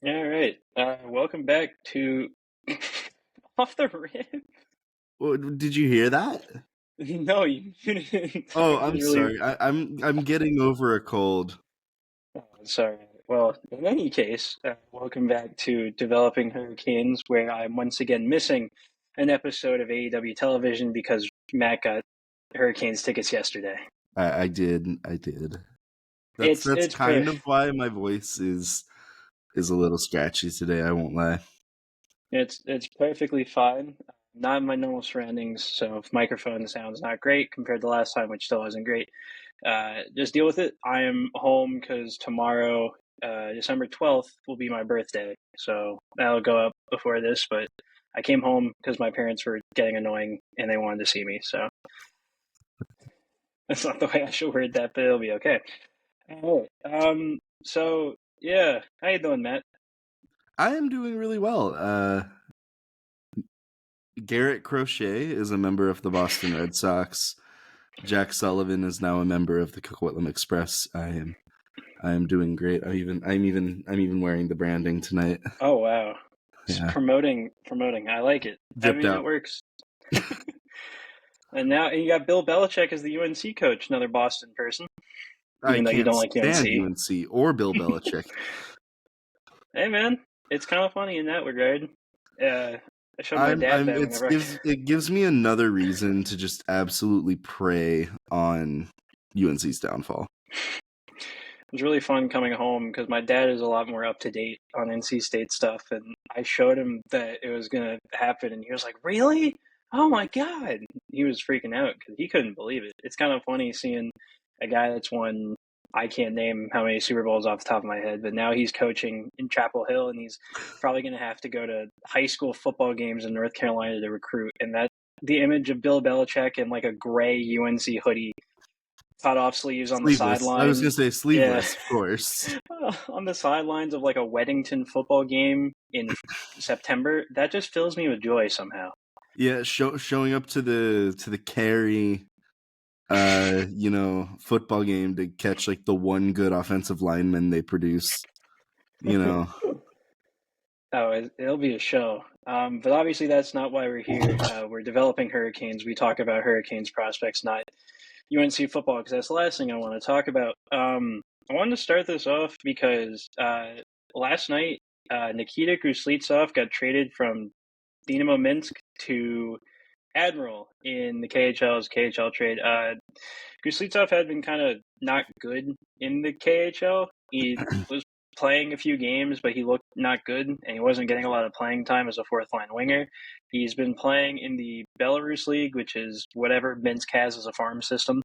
All right. Welcome back to Off the Rip. Well, did you hear that? No, you didn't. Oh, I I'm was really sorry. I'm getting over a cold. sorry. Well, in any case, welcome back to Developing Hurricanes, where I'm once again missing an episode of AEW television because Matt got Hurricanes tickets yesterday. I did. That's It's kind of perf. why my voice is a little scratchy today. I won't lie. It's perfectly fine. Not in my normal surroundings, so if microphone sounds not great compared to last time, which still wasn't great, just deal with it. I am home because tomorrow, December 12th, will be my birthday, so that'll go up before this. But I came home because my parents were getting annoying and they wanted to see me. So that's not the way I should word that, but it'll be okay. All right. So yeah, how you doing, Matt? I am doing really well. Garrett Crochet is a member of the Boston Red Sox. Jack Sullivan is now a member of the Coquitlam Express. I am doing great. I'm even wearing the branding tonight. Oh wow. Yeah, Promoting. I like it. I dipped mean, it out. works. And now you got Bill Belichick as the UNC coach, another Boston person, I even though you can't don't like stand UNC. UNC or Bill Belichick. Hey man, it's kind of funny in that regard. I showed my dad that whenever It gives me another reason to just absolutely prey on UNC's downfall. it was really fun coming home because my dad is a lot more up to date on NC State stuff, and I showed him that it was gonna happen, and he was like, "Really? Oh my god!" He was freaking out because he couldn't believe it. It's kind of funny seeing a guy that's won. I can't name how many Super Bowls off the top of my head, but now he's coaching in Chapel Hill, and he's probably going to have to go to high school football games in North Carolina to recruit. And that the image of Bill Belichick in like a gray UNC hoodie, cut off sleeves on the Sleeveless. I was sideline. gonna say Yeah, sleeveless, of course. on the sidelines of like a Weddington football game in September. That just fills me with joy somehow. Yeah, showing up to the Cary football game to catch like the one good offensive lineman they produce. Oh, it'll be a show. But obviously, that's not why we're here. We're developing Hurricanes. We talk about Hurricanes prospects, not UNC football, because that's the last thing I want to talk about. I wanted to start this off because last night, Nikita Kuznetsov got traded from Dynamo Minsk to Admiral in the KHL's KHL trade. Kuznetsov had been kind of not good in the KHL. He was playing a few games, but he looked not good, and he wasn't getting a lot of playing time as a fourth line winger. He's been playing in the Belarus League, which is whatever Minsk has as a farm system,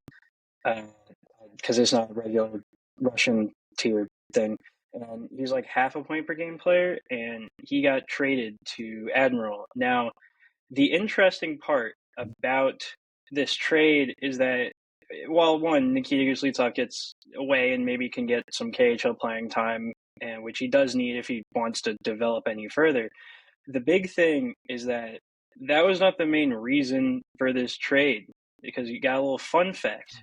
because it's not a regular Russian tier thing. And he's like half a point per game player, and he got traded to Admiral. Now, the interesting part about this trade is that while one, Nikita Kuznetsov gets away and maybe can get some KHL playing time, and which he does need if he wants to develop any further, the big thing is that that was not the main reason for this trade, because you got a little fun fact.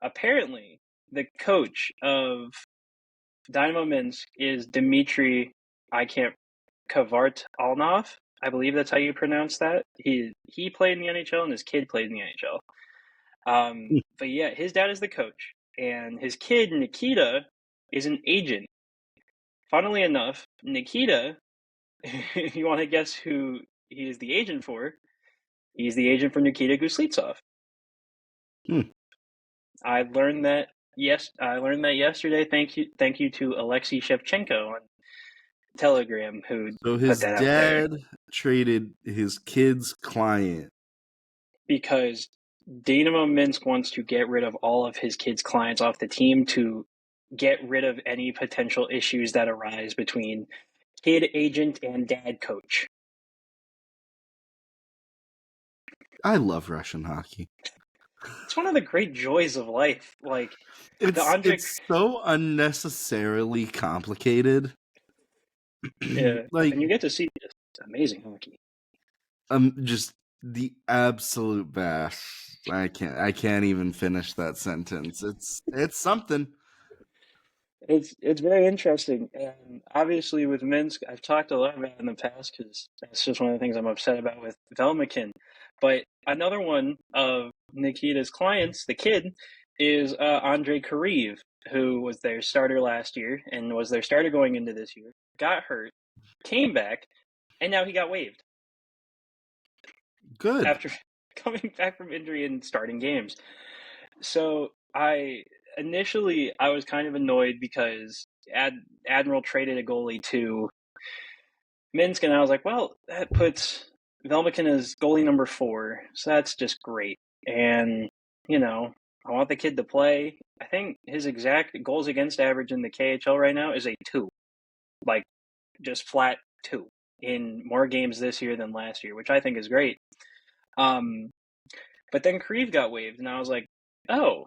Apparently, the coach of Dynamo Minsk is Dmitry, I can't, Kvartalnov. I believe that's how you pronounce that. He played in the NHL and his kid played in the NHL. But yeah, his dad is the coach, and his kid Nikita is an agent. Funnily enough, Nikita, if you want to guess who he is the agent for, he's the agent for Nikita Kuznetsov. Hmm. I learned that yesterday. Thank you to Alexei Shevchenko on Telegram who So put his that out there. dad traded his kid's client. Because Dynamo Minsk wants to get rid of all of his kids' clients off the team to get rid of any potential issues that arise between kid agent and dad coach. I love Russian hockey. It's one of the great joys of life. Like It's so unnecessarily complicated. yeah, Like and you get to see just amazing hockey. just the absolute best. I can't even finish that sentence. It's something. It's very interesting, and obviously with Minsk, I've talked a lot about it in the past because that's just one of the things I'm upset about with Velmakin. But another one of Nikita's clients, the kid, is Andre Kareev, who was their starter last year and was their starter going into this year. Got hurt, came back, and now he got waived Good. after coming back from injury and starting games. So I was kind of annoyed because Admiral traded a goalie to Minsk, and I was like, well, that puts Velmakin as goalie number 4, so that's just great. And I want the kid to play. I think his exact goals against average in the KHL right now is a 2, like just flat 2 in more games this year than last year, which I think is great. But then Krieve got waived, and I was like, oh,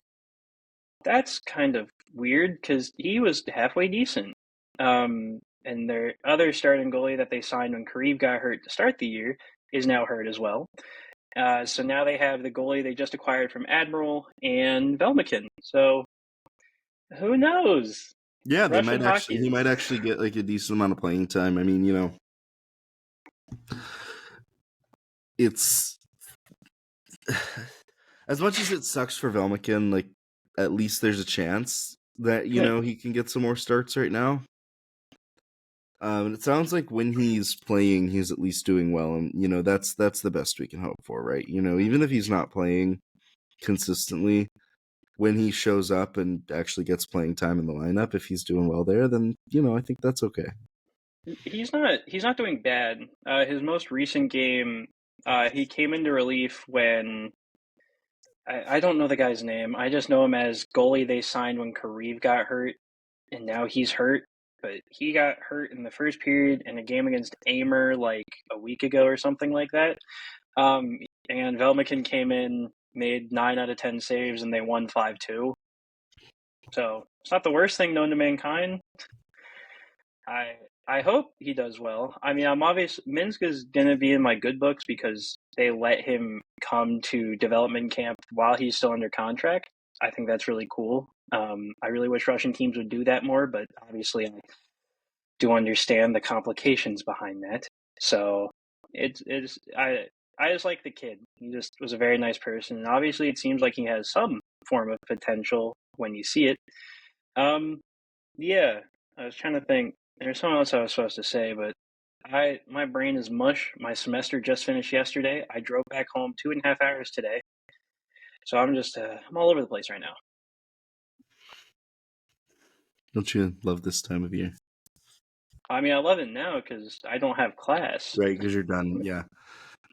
that's kind of weird because he was halfway decent. And their other starting goalie that they signed when Kareev got hurt to start the year is now hurt as well. So now they have the goalie they just acquired from Admiral and Velmakin. So who knows? Yeah, they Russian might actually. hockey He might actually get like a decent amount of playing time. I mean, it's as much as it sucks for Velmakin. Like, at least there's a chance that he can get some more starts right now. It sounds like when he's playing, he's at least doing well, and that's the best we can hope for, right? Even if he's not playing consistently, when he shows up and actually gets playing time in the lineup, if he's doing well there, then I think that's okay. He's not doing bad. His most recent game, he came into relief when I don't know the guy's name. I just know him as goalie they signed when Kareev got hurt, and now he's hurt. But he got hurt in the first period in a game against Amer like a week ago or something like that. And Velmakin came in, made 9 out of 10 saves, and they won 5-2. So it's not the worst thing known to mankind. I hope he does well. I mean, I'm obvious Minsk is gonna be in my good books because they let him come to development camp while he's still under contract. I think that's really cool. I really wish Russian teams would do that more, but obviously I do understand the complications behind that. So I just like the kid. He just was a very nice person, and obviously it seems like he has some form of potential when you see it. Yeah, I was trying to think. There's something else I was supposed to say, but my brain is mush. My semester just finished yesterday. I drove back home 2.5 hours today, so I'm just I'm all over the place right now. Don't you love this time of year? I mean, I love it now because I don't have class. Right, because you're done. Yeah.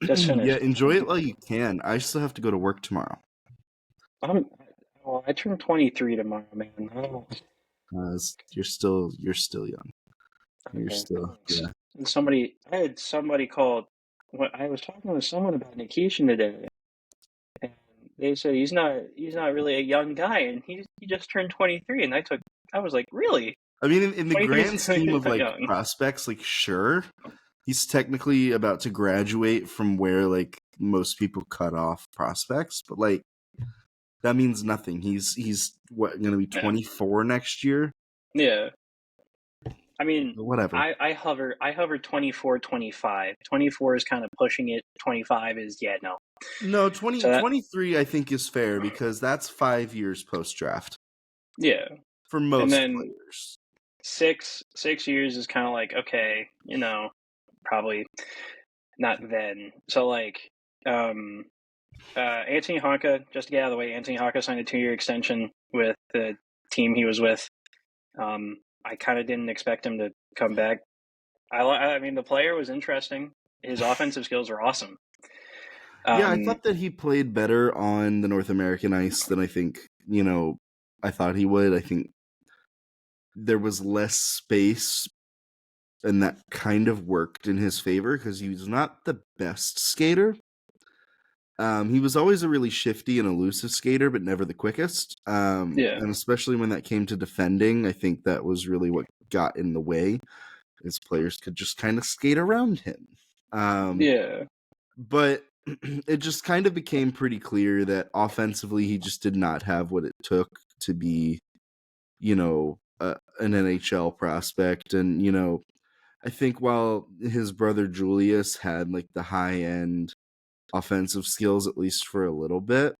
Just finished. Yeah, enjoy it while you can. I still have to go to work tomorrow. I turn 23 tomorrow, man. You're still young. You're Okay, still thanks. I had somebody called. I was talking with someone about Nikishin today, and they said he's not really a young guy, and he just turned 23, and I was like, really? I mean, in the 23 grand is scheme of not like young. prospects, like sure, he's technically about to graduate from where like most people cut off prospects, but like that means nothing. He's what, going to be 24 next year? Yeah. I mean, Whatever. I hover 24, 25. 24 is kind of pushing it. 25 is no. No, So 23 I think is fair because that's 5 years post draft. Yeah. For most and then players. 6 years is kind of like, okay, probably not then. So like Anthony Honka, just to get out of the way, Anthony Honka signed a 2-year extension with the team he was with. I kind of didn't expect him to come back. I mean, the player was interesting. His offensive skills were awesome. Yeah, I thought that he played better on the North American ice than I think, I thought he would. I think there was less space, and that kind of worked in his favor because he was not the best skater. He was always a really shifty and elusive skater, but never the quickest. And especially when that came to defending, I think that was really what got in the way. His players could just kind of skate around him. But it just kind of became pretty clear that offensively he just did not have what it took to be, an NHL prospect. And, I think while his brother Julius had like the high end offensive skills, at least for a little bit,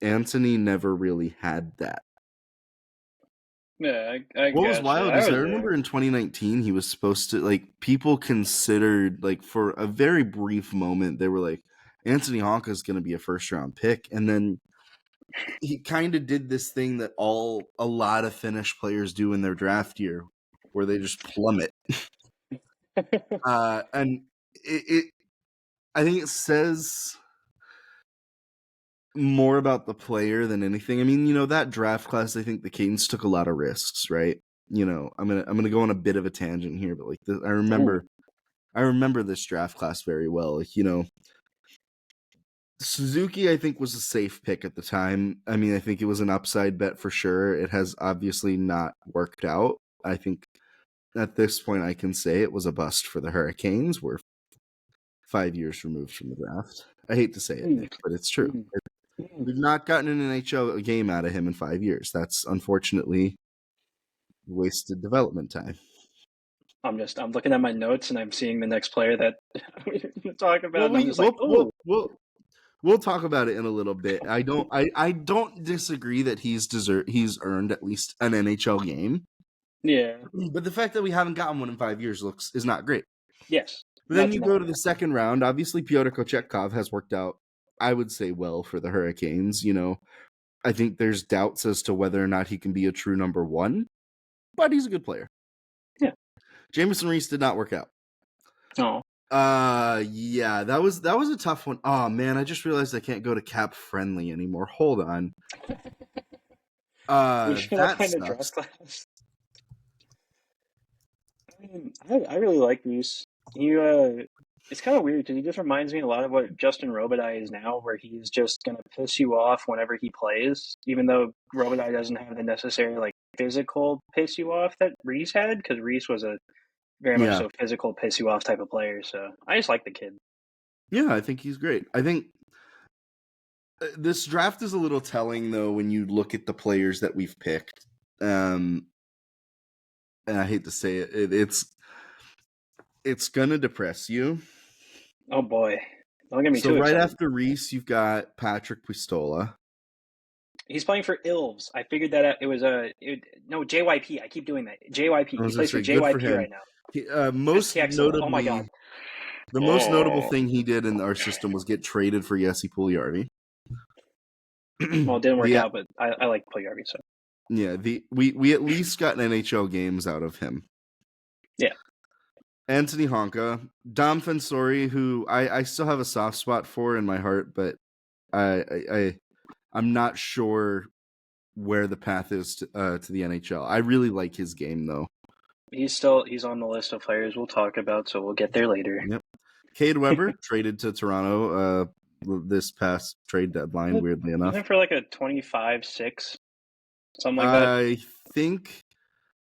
Anthony never really had that. Yeah, I What was gotcha. wild I is I was remember there. in 2019 he was supposed to, like, people considered, like, for a very brief moment they were like, Anthony Honka is going to be a first round pick, and then he kind of did this thing that a lot of Finnish players do in their draft year, where they just plummet. And it I think it says more about the player than anything. I mean, that draft class, I think the Canes took a lot of risks, right? I'm gonna go on a bit of a tangent here, but like I remember this draft class very well. Like, Suzuki, I think, was a safe pick at the time. I mean, I think it was an upside bet for sure. It has obviously not worked out. I think at this point I can say it was a bust for the Hurricanes. We're 5 years removed from the draft. I hate to say it, Nick, but it's true. We've not gotten an NHL game out of him in 5 years. That's unfortunately wasted development time. I'm looking at my notes and I'm seeing the next player that we're going to talk about, Well, and I'm just like, oh. We'll talk about it in a little bit. I don't disagree that he's earned at least an NHL game. Yeah. But the fact that we haven't gotten one in 5 years is not great. Yes. But then you go to the second round. Obviously, Pyotr Kochetkov has worked out, I would say, well for the Hurricanes. I think there's doubts as to whether or not he can be a true number one, but he's a good player. Yeah. Jamison Reese did not work out. Oh. Yeah, that was a tough one. Oh man, I just realized I can't go to Cap Friendly anymore. Hold on. That sucks. Class. I mean, I really like Reese. It's kind of weird because he just reminds me a lot of what Justin Robitaille is now, where he's just gonna piss you off whenever he plays, even though Robitaille doesn't have the necessary like physical piss you off that Reese had, because Reese was a very much so physical piss you off type of player. So I just like the kid. Yeah, I think he's great. I think this draft is a little telling though when you look at the players that we've picked. And I hate to say it, it's gonna depress you. Oh boy. Don't get me too excited. Right after Reese, you've got Patrick Pistola. He's playing for Ilves. I figured that out. It was JYP. I keep doing that. JYP. He plays for JYP right now. Most notably, oh my god. The most notable thing he did in our system was get traded for Jesse Puljujarvi. Well, it didn't work out, but I like Puljujarvi. So yeah, we at least got NHL games out of him. Yeah. Anthony Honka, Dom Fensori, who I still have a soft spot for in my heart, but I'm not sure where the path is to the NHL. I really like his game though. He's on the list of players we'll talk about, so we'll get there later. Yep. Cade Weber traded to Toronto this past trade deadline, weirdly enough. Wasn't it for like a 25-6? Something like that? I think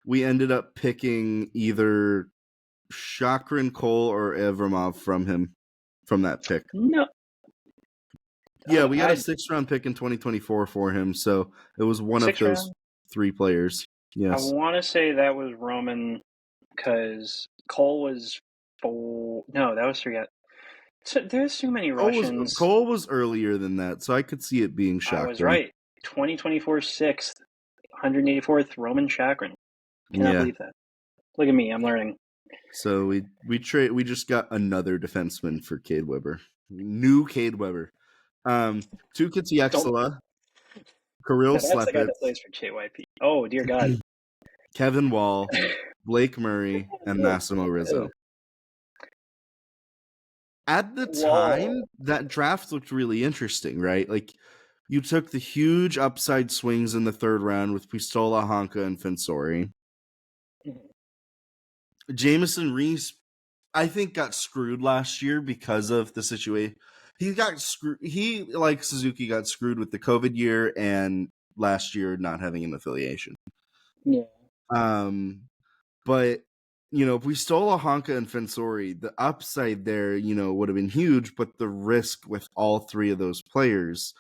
we ended up picking either Chakrin, Cole, or Evramov from that pick. No. Yeah, we got a 6th round pick in 2024 for him, so it was one of those 3 players. Yes. I want to say that was Roman because Cole was 4. No, that was 3. So there's too many Russians. Cole was earlier than that, so I could see it being Chakrin. I was right. 2024 6th, 184th Roman Chakrin. Cannot believe that. Look at me, I'm learning. So we just got another defenseman for Cade Weber. New Cade Weber. Tuukka Tiexela, Kirill Slepets. That's the guy that plays for JYP. Oh, dear God. Kevin Wall, Blake Murray, and Massimo Rizzo. At the time, that draft looked really interesting, right? Like, you took the huge upside swings in the 3rd round with Pistola, Honka, and Fensori. Jamison Reese, I think, got screwed last year because of the situation. He got screwed. He, like Suzuki, got screwed with the COVID year and last year not having an affiliation. Yeah. But if we stole a Honka and Fensori, the upside there, would have been huge. But the risk with all 3 of those players,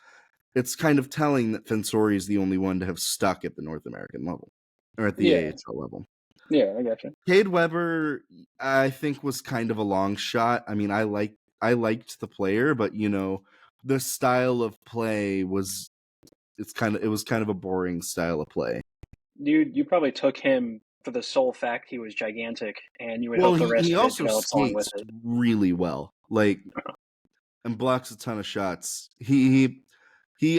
it's kind of telling that Fensori is the only one to have stuck at the North American level. or at the AHL level. Yeah, I gotcha. Cade Weber, I think, was kind of a long shot. I mean, I liked the player, but the style of play was it was kind of a boring style of play. You probably took him for the sole fact he was gigantic, and you would Well, hope the rest he of it also develops along with skates it. really well, and blocks a ton of shots. He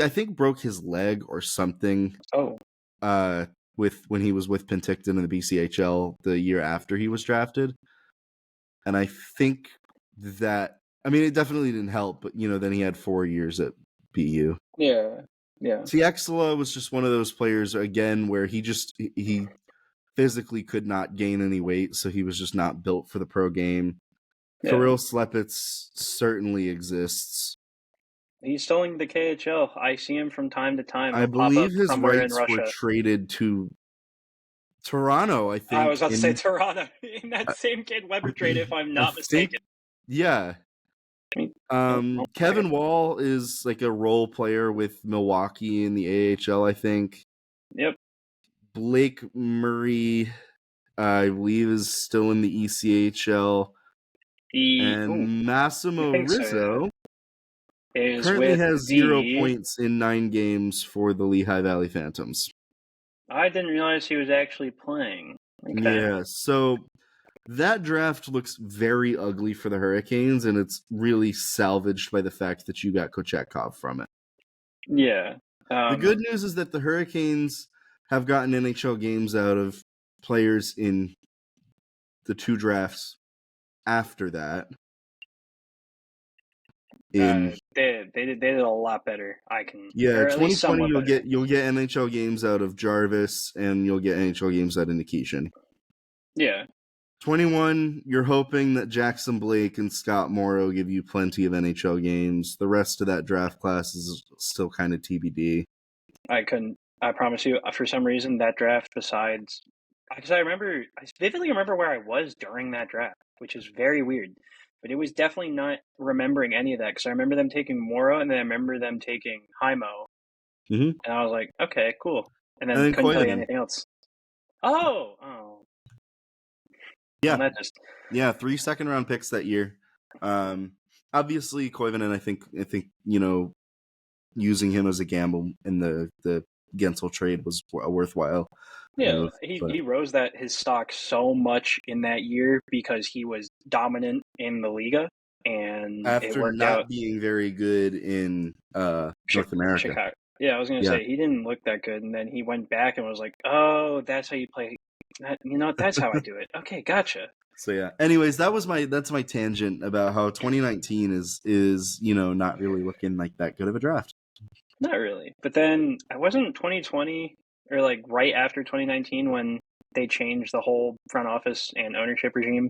I think broke his leg or something. Oh, When he was with Penticton in the BCHL the year after he was drafted, and I think that it definitely didn't help. But then he had 4 years at BU. yeah. Tiexela was just one of those players again where he physically could not gain any weight, so he was just not built for the pro game. Yeah. Kirill Slepets certainly exists. He's still in the KHL. I see him from time to time. I He'll pop believe up his somewhere in rights were Russia. traded to Toronto, I think. I was about to say Toronto in that same Cade Weber trade, if I'm not mistaken. Yeah. Kevin Wall is like a role player with Milwaukee in the AHL, I think. Yep. Blake Murray, I believe, is still in the ECHL. And Massimo Rizzo currently has 0 points in 9 games for the Lehigh Valley Phantoms. I didn't realize he was actually playing. Okay. Yeah, so that draft looks very ugly for the Hurricanes, and it's really salvaged by the fact that you got Kochetkov from it. Yeah. The good news is that the Hurricanes have gotten NHL games out of players in the 2 drafts after that. They did a lot better. 2020 you'll get NHL games out of Jarvis, and you'll get NHL games out of Nikishin. Yeah. 21, you're hoping that Jackson Blake and Scott Morrow give you plenty of NHL games. The rest of that draft class is still kind of TBD. I promise you, for some reason, that draft, because I vividly remember where I was during that draft, which is very weird. But it was definitely not remembering any of that, because I remember them taking Morrow, and then I remember them taking Hymo. Mm-hmm. And I was like, okay, cool. And then couldn't tell you anything else. Oh. Yeah. Well, 3 second-round picks that year. Obviously, Koivunen, I think using him as a gamble in the Gensel trade was a worthwhile move. He rose his stock so much in that year because he was dominant in the Liga, and after it worked not out. Being very good in North America. Chicago. Yeah, I was going to say he didn't look that good, and then he went back and was like, "Oh, that's how you play. That's how I do it." Okay, gotcha. So yeah. Anyways, that's my tangent about how 2019 is not really looking like that good of a draft. Not really. But then I wasn't 2020 or like right after 2019 when they changed the whole front office and ownership regime.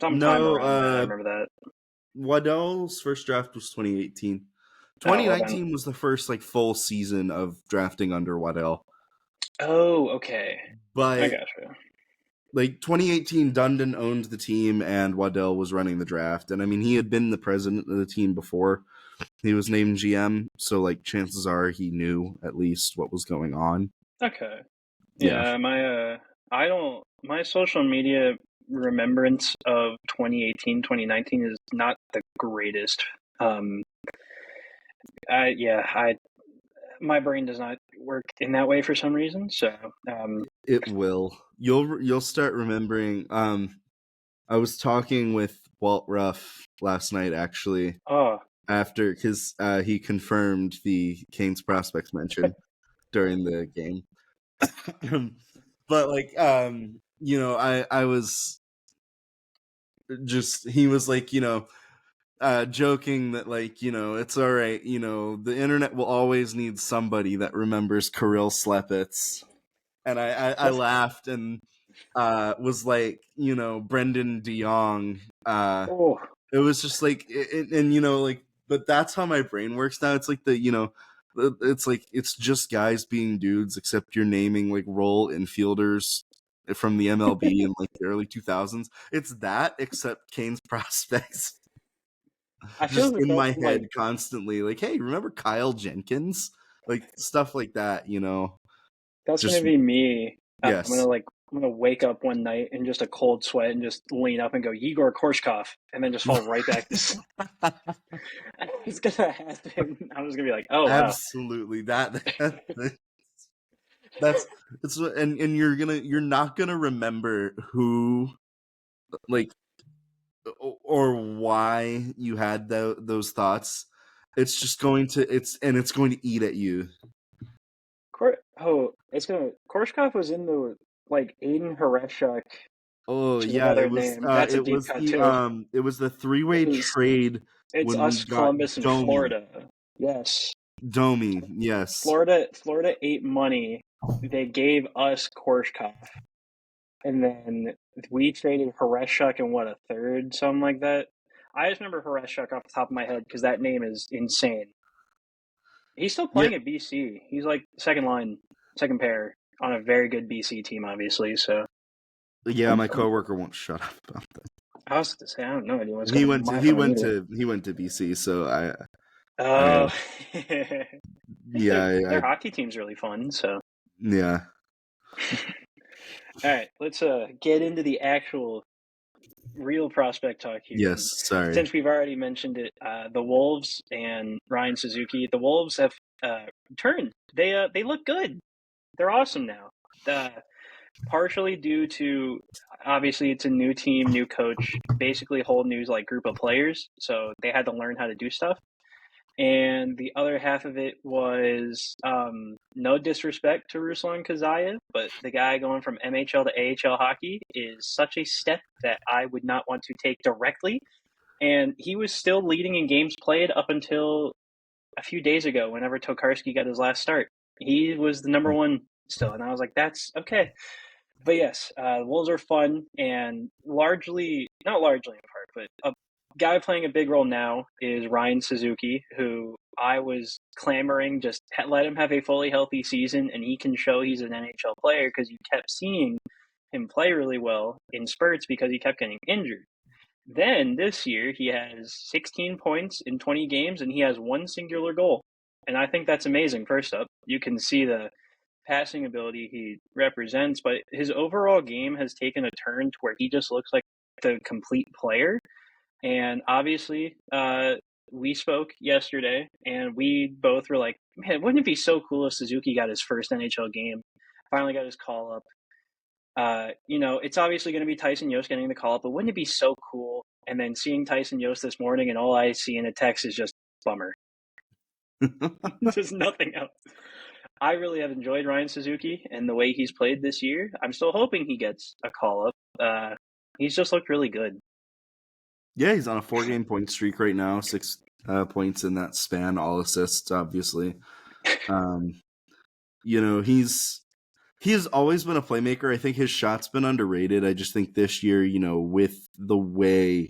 Sometime around that, I remember that. Waddell's first draft was 2018. 2019 was the first full season of drafting under Waddell. Oh, okay. But I gotcha. 2018, Dundon owned the team and Waddell was running the draft. And he had been the president of the team before he was named GM. So chances are he knew at least what was going on. Okay. Yeah. My social media remembrance of 2018, 2019 is not the greatest. My brain does not work in that way for some reason. So it will. You'll start remembering. I was talking with Walt Ruff last night, actually. Oh. After, because he confirmed the Canes prospects mention during the game. But I was just, he was joking that it's all right, the internet will always need somebody that remembers Kirill Slepets. And I laughed and was Brendan DeYoung. It was just but that's how my brain works now. It's it's just guys being dudes, except you're naming role infielders from the MLB in the early 2000s. It's that, except Canes prospects. I feel just in my head constantly, hey, remember Kyle Jenkins? Stuff like that, That's gonna Just be me. yes. I'm gonna wake up one night in just a cold sweat and just lean up and go Yegor Korshkov, and then just fall right back to sleep. It's gonna happen. I'm just gonna be like, oh wow. Absolutely. That's it's and you're not gonna remember who, like, or why you had those thoughts. It's just going to it's going to eat at you. Korshkov was in the like Aiden Horeshchuk, Oh which is yeah, another name. That's a deep cut too. it was the It three-way was trade it's when we us got Columbus and Domi. Florida. Yes. Yes. Florida ate money. They gave us Korshkov. And then we traded Horeshchuk and what, a third, something like that. I just remember Horeshchuk off the top of my head because that name is insane. He's still Yeah, playing at BC. He's like second line, second pair on a very good BC team, obviously. So yeah, my coworker won't shut up about that. I was to say I have no idea what's He going on went with to my phone either. he went to BC, so I Oh, hey, yeah, their hockey team's really fun. So yeah. all right, let's get into the actual real prospect talk here. Yes, And sorry. since we've already mentioned it, the Wolves and Ryan Suzuki, the Wolves have turned. They look good. They're awesome now. Partially due to obviously it's a new team, new coach, basically a whole new like group of players. So they had to learn how to do stuff. And the other half of it was no disrespect to Ruslan Kazayev, but the guy going from MHL to AHL hockey is such a step that I would not want to take directly. And he was still leading in games played up until a few days ago, whenever Tokarski got his last start. He was the number one still. And I was like, that's okay. But yes, the Wolves are fun and not largely in part, but a guy playing a big role now is Ryan Suzuki, who I was clamoring just let him have a fully healthy season and he can show he's an NHL player because you kept seeing him play really well in spurts because he kept getting injured. Then this year he has 16 points in 20 games and he has one singular goal. And I think that's amazing. First up, you can see the passing ability he represents, but his overall game has taken a turn to where he just looks like the complete player. And obviously, we spoke yesterday, and we both were like, "Man, wouldn't it be so cool if Suzuki got his first NHL game? Finally got his call up." It's obviously going to be Tyson Yost getting the call up, but wouldn't it be so cool? And then seeing Tyson Yost this morning, and all I see in a text is just bummer. There's nothing else. I really have enjoyed Ryan Suzuki and the way he's played this year. I'm still hoping he gets a call up. He's just looked really good. Yeah, he's on a 4-game point streak right now. 6 points in that span, all assists, obviously. He's always been a playmaker. I think his shot's been underrated. I just think this year, with the way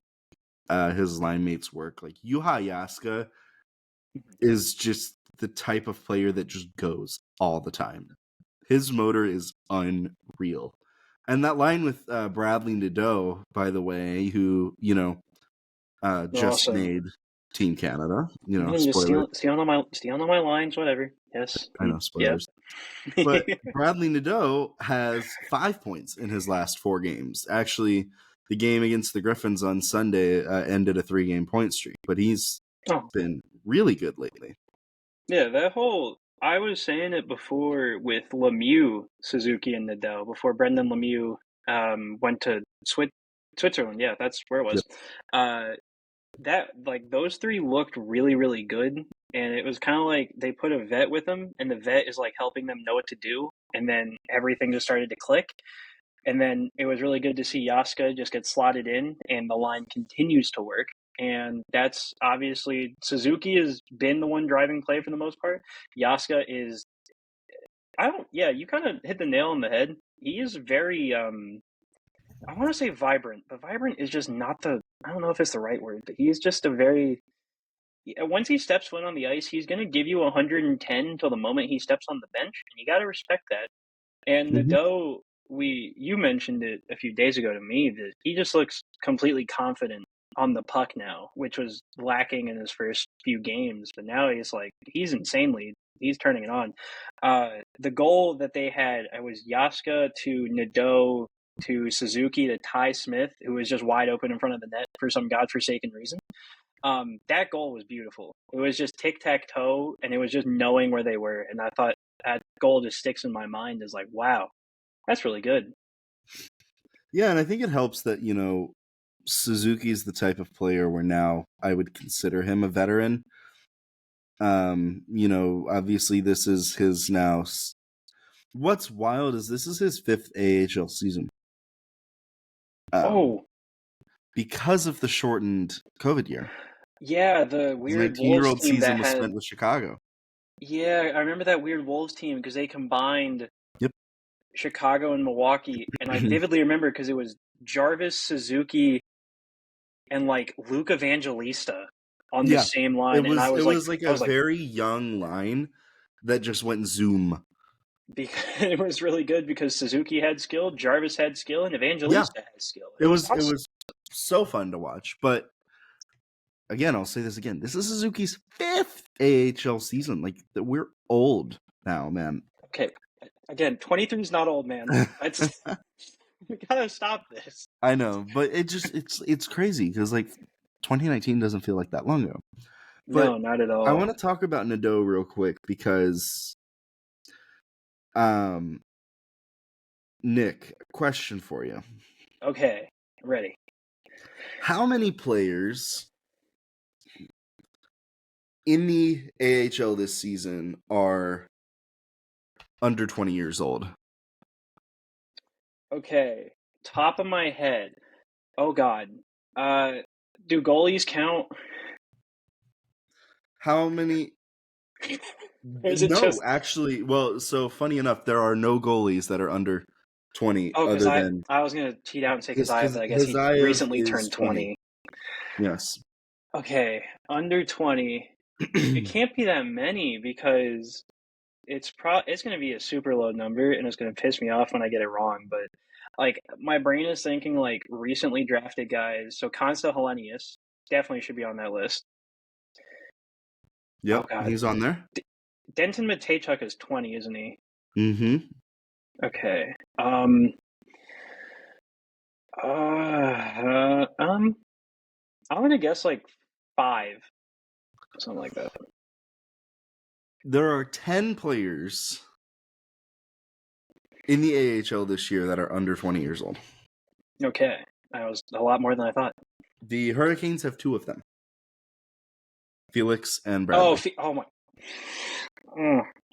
his line mates work, like Juha Jaska is just the type of player that just goes all the time. His motor is unreal. And that line with Bradley Nadeau, by the way, who, just Awesome. made Team Canada, Just spoiler. stealing on my lines, whatever. Yes. I know, spoilers. Yeah. But Bradley Nadeau has 5 points in his last 4 games. Actually, the game against the Griffins on Sunday ended a 3-game point streak, but he's been really good lately. Yeah, I was saying it before with Lemieux, Suzuki, and Nadeau, before Brendan Lemieux went to Switzerland. Yeah, that's where it was. Yep. Those three looked really, really good. And it was kind of like they put a vet with them, and the vet is like helping them know what to do. And then everything just started to click. And then it was really good to see Jaska just get slotted in, and the line continues to work. And that's obviously Suzuki has been the one driving play for the most part. Jaska is, you kind of hit the nail on the head. He is very, I want to say vibrant, but vibrant is just not I don't know if it's the right word, but he's just once he steps foot on the ice, he's going to give you 110 until the moment he steps on the bench, and you got to respect that. And Nadeau, you mentioned it a few days ago to me that he just looks completely confident on the puck now, which was lacking in his first few games. But now he's insanely, he's turning it on. the goal that they had, it was Yaska to Nadeau to Suzuki to Ty Smith, who was just wide open in front of the net for some godforsaken reason. That goal was beautiful. It was just tic-tac-toe, and it was just knowing where they were. And I thought that goal just sticks in my mind as like, wow, that's really good. Yeah, and I think it helps that, Suzuki's the type of player where now I would consider him a veteran. Obviously this is his now. What's wild is this is his 5th AHL season. Because of the shortened COVID year. Yeah, the weird 19-year-old Wolves team season that was had spent with Chicago. Yeah, I remember that weird Wolves team because they combined Chicago and Milwaukee, and I vividly remember because it was Jarvis, Suzuki, and like Luke Evangelista on the same line. It was like a very young line that just went zoom. Because it was really good because Suzuki had skill, Jarvis had skill, and Evangelista had skill. It was so fun to watch. But again, I'll say this again. This is Suzuki's 5th AHL season. Like, we're old now, man. Okay. Again, 23 is not old, man. We gotta stop this. I know, but it's crazy because like 2019 doesn't feel like that long ago. But no, not at all. I want to talk about Nadeau real quick because, Nick, question for you. Okay, ready. How many players in the AHL this season are under 20 years old? Okay, top of my head. Oh God. Do goalies count? How many? Actually, well, so funny enough, there are no goalies that are under 20. Oh, because I was gonna cheat out and say Kazayev, but I guess he recently turned 20. Yes. Okay, under 20. It can't be that many because it's going to be a super low number, and it's going to piss me off when I get it wrong. But like, my brain is thinking like recently drafted guys. So Consta Helenius definitely should be on that list. Yep, he's on there. Denton Matejchuk is 20, isn't he? Mm-hmm. Okay. I'm gonna guess like 5, something like that. There are 10 players in the AHL this year that are under 20 years old. Okay, that was a lot more than I thought. The Hurricanes have 2 of them. Felix and Bradley. Oh my.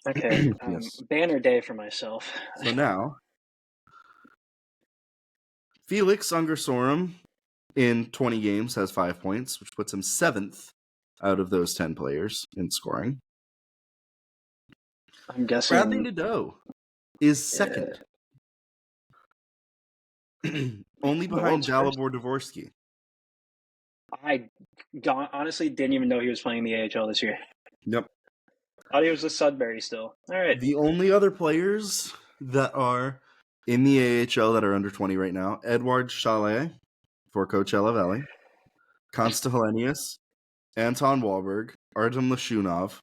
Okay. Yes. Banner day for myself. So now, Felix Ungersorum in 20 games has 5 points, which puts him 7th out of those 10 players in scoring. I'm guessing Bradley Nadeau is 2nd. Only behind Dalibor Dvorsky. I honestly didn't even know he was playing the AHL this year. Yep. Thought he was with Sudbury still. All right. The only other players that are in the AHL that are under 20 right now, Edward Chalet for Coachella Valley, Consta Helenius, Anton Wahlberg, Artem Lashunov,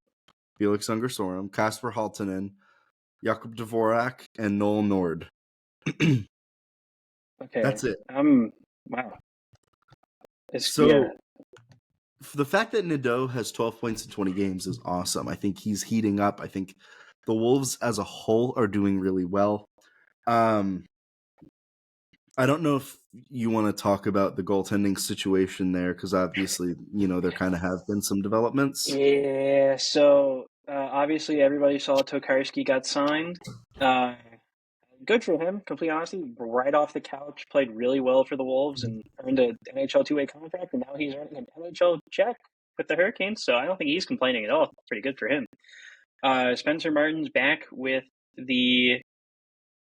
Felix Ungersorum, Kasper Halttunen, Jakub Dvorak, and Noel Nord. Okay. That's it. Wow. The fact that Nadeau has 12 points in 20 games is awesome. I think he's heating up. I think the Wolves as a whole are doing really well. I don't know if you want to talk about the goaltending situation there, because obviously, there kind of have been some developments. Yeah, so obviously everybody saw Tokarski got signed. Good for him, complete honesty. Right off the couch, played really well for the Wolves and earned an NHL two-way contract, and now he's earning an NHL check with the Hurricanes, so I don't think he's complaining at all. Pretty good for him. Spencer Martin's back with the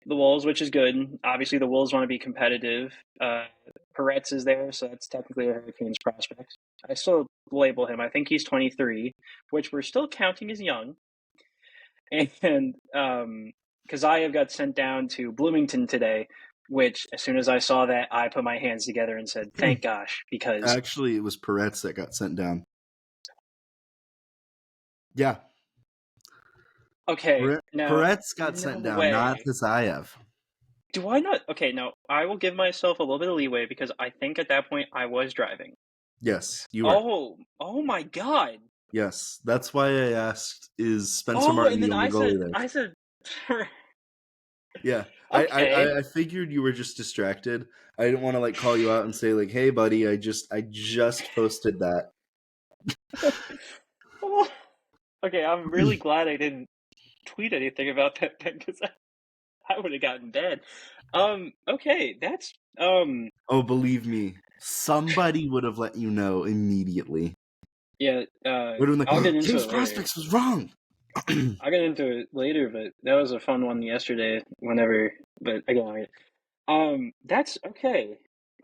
Wolves, which is good. Obviously, the Wolves want to be competitive. Peretz is there, so that's technically a Hurricanes prospect. I still label him. I think he's 23, which we're still counting as young. And Kazayev got sent down to Bloomington today, which as soon as I saw that, I put my hands together and said, thank gosh, because... Actually, it was Peretz that got sent down. Yeah. Okay, now, Peretz got no sent down, not way. Kazayev. Do I not? Okay, no, I will give myself a little bit of leeway because I think at that point I was driving. Yes, you were. Oh my God. Yes, that's why I asked, is Spencer Oh, Martin and the then only goalie there? I said, Yeah, okay. I figured you were just distracted. I didn't want to like call you out and say like, "Hey, buddy, I just posted that." Okay, I'm really glad I didn't tweet anything about that then because I would have gotten bad. Okay, that's Oh, believe me, somebody would have let you know immediately. yeah. Would have been I'll get like, into James it later. Prospects was wrong. I'll get into it later, but that was a fun one yesterday. Whenever, but again, that's okay.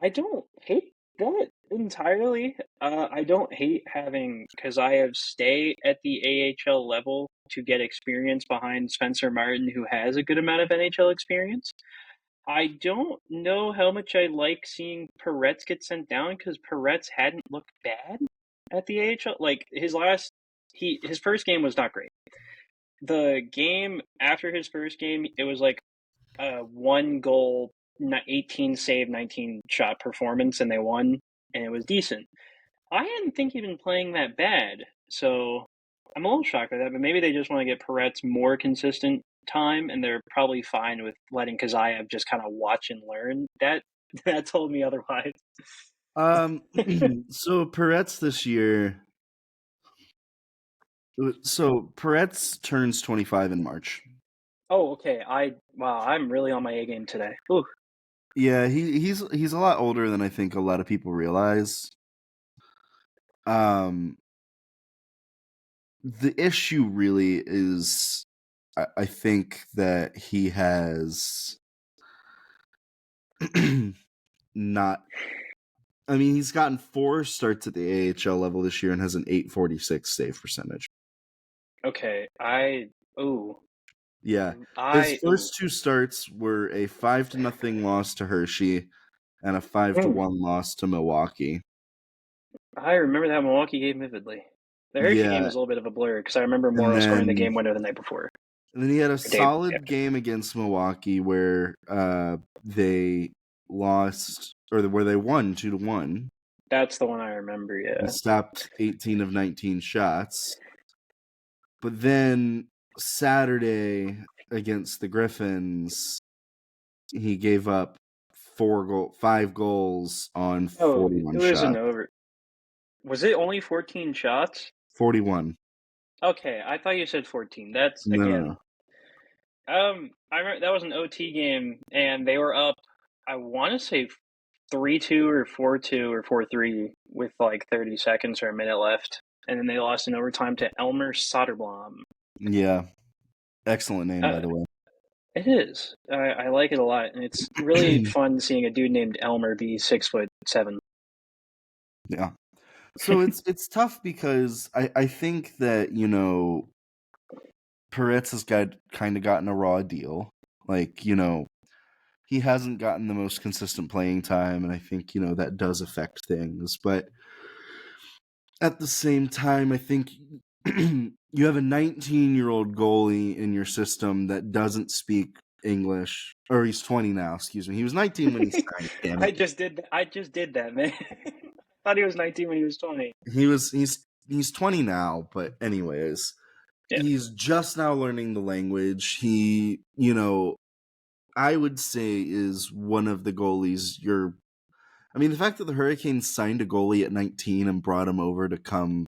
I don't hate that entirely. I don't hate having Kazayev stay at the AHL level to get experience behind Spencer Martin, who has a good amount of NHL experience. I don't know how much I like seeing Peretz get sent down because Peretz hadn't looked bad at the AHL. Like his first game was not great. The game after his first game, it was like a 1 goal, 18 save, 19 shot performance, and they won, and it was decent. I didn't think he'd been playing that bad, so I'm a little shocked by that. But maybe they just want to get Peretz more consistent time, and they're probably fine with letting Kazayev just kind of watch and learn. That told me otherwise. So Peretz this year. So Peretz turns 25 in March. Oh, okay. Wow, I'm really on my A game today. Ooh. Yeah, he's a lot older than I think a lot of people realize. The issue really is, I think that he has not. I mean, he's gotten 4 starts at the AHL level this year and has an .846 save percentage. Okay. Ooh. Yeah, his Ooh. first 2 starts were a 5-0 loss to Hershey and a 5-1 loss to Milwaukee. I remember that Milwaukee game vividly. The Hershey game Yeah, is a little bit of a blur because I remember and Morrow scoring the then game winner the night before. he had a Or day, solid game against Milwaukee where they lost, or where they won 2-1. That's the one I remember, He yeah. stopped 18 of 19 shots. But then Saturday against the Griffins, he gave up 5 goals on Oh, 41 it was an shots. over. Was it only 14 shots? 41. Okay, I thought you said 14. That's, again, No. I remember that was an OT game, and they were up, I want to say 3-2 or 4-2 or 4-3 with like 30 seconds or a minute left. And then they lost in overtime to Elmer Soderblom. Yeah. Excellent name, by the way. It is. I like it a lot, and it's really fun seeing a dude named Elmer be 6'7". Yeah. So it's tough because I think that, Peretz has kind of gotten a raw deal. Like, he hasn't gotten the most consistent playing time, and I think, that does affect things. But at the same time, I think you have a 19-year-old goalie in your system that doesn't speak English, or he's 20 now, excuse me. He was 19 when he signed, damn I it. just did that, man. I thought he was 19 when he was 20. He's 20 now, but anyways, Yeah. he's just now learning the language. He, I would say is one of the goalies the fact that the Hurricanes signed a goalie at 19 and brought him over to come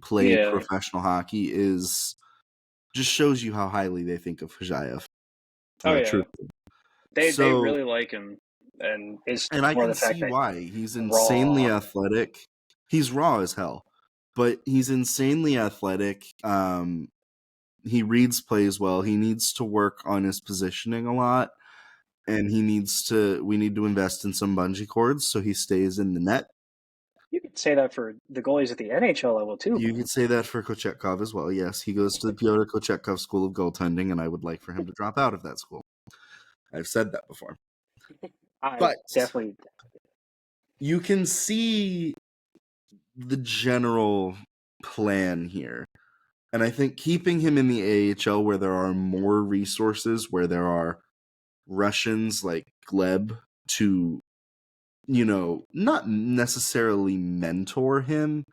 play Yeah. professional hockey just shows you how highly they think of Hajayev. Oh yeah. Truthfully. They really like him, and it's And I more can the fact see that why. He's insanely raw. athletic. He's raw as hell, but he's insanely athletic. He reads plays well. He needs to work on his positioning a lot, and we need to invest in some bungee cords so he stays in the net. You could say that for the goalies at the NHL level too. You could say that for Kochetkov as well. Yes, he goes to the Pyotr Kochetkov School of Goaltending, and I would like for him to drop out of that school. I've said that before. I But definitely. you can see the general plan here. And I think keeping him in the AHL where there are more resources, where there are Russians like Gleb to, not necessarily mentor him,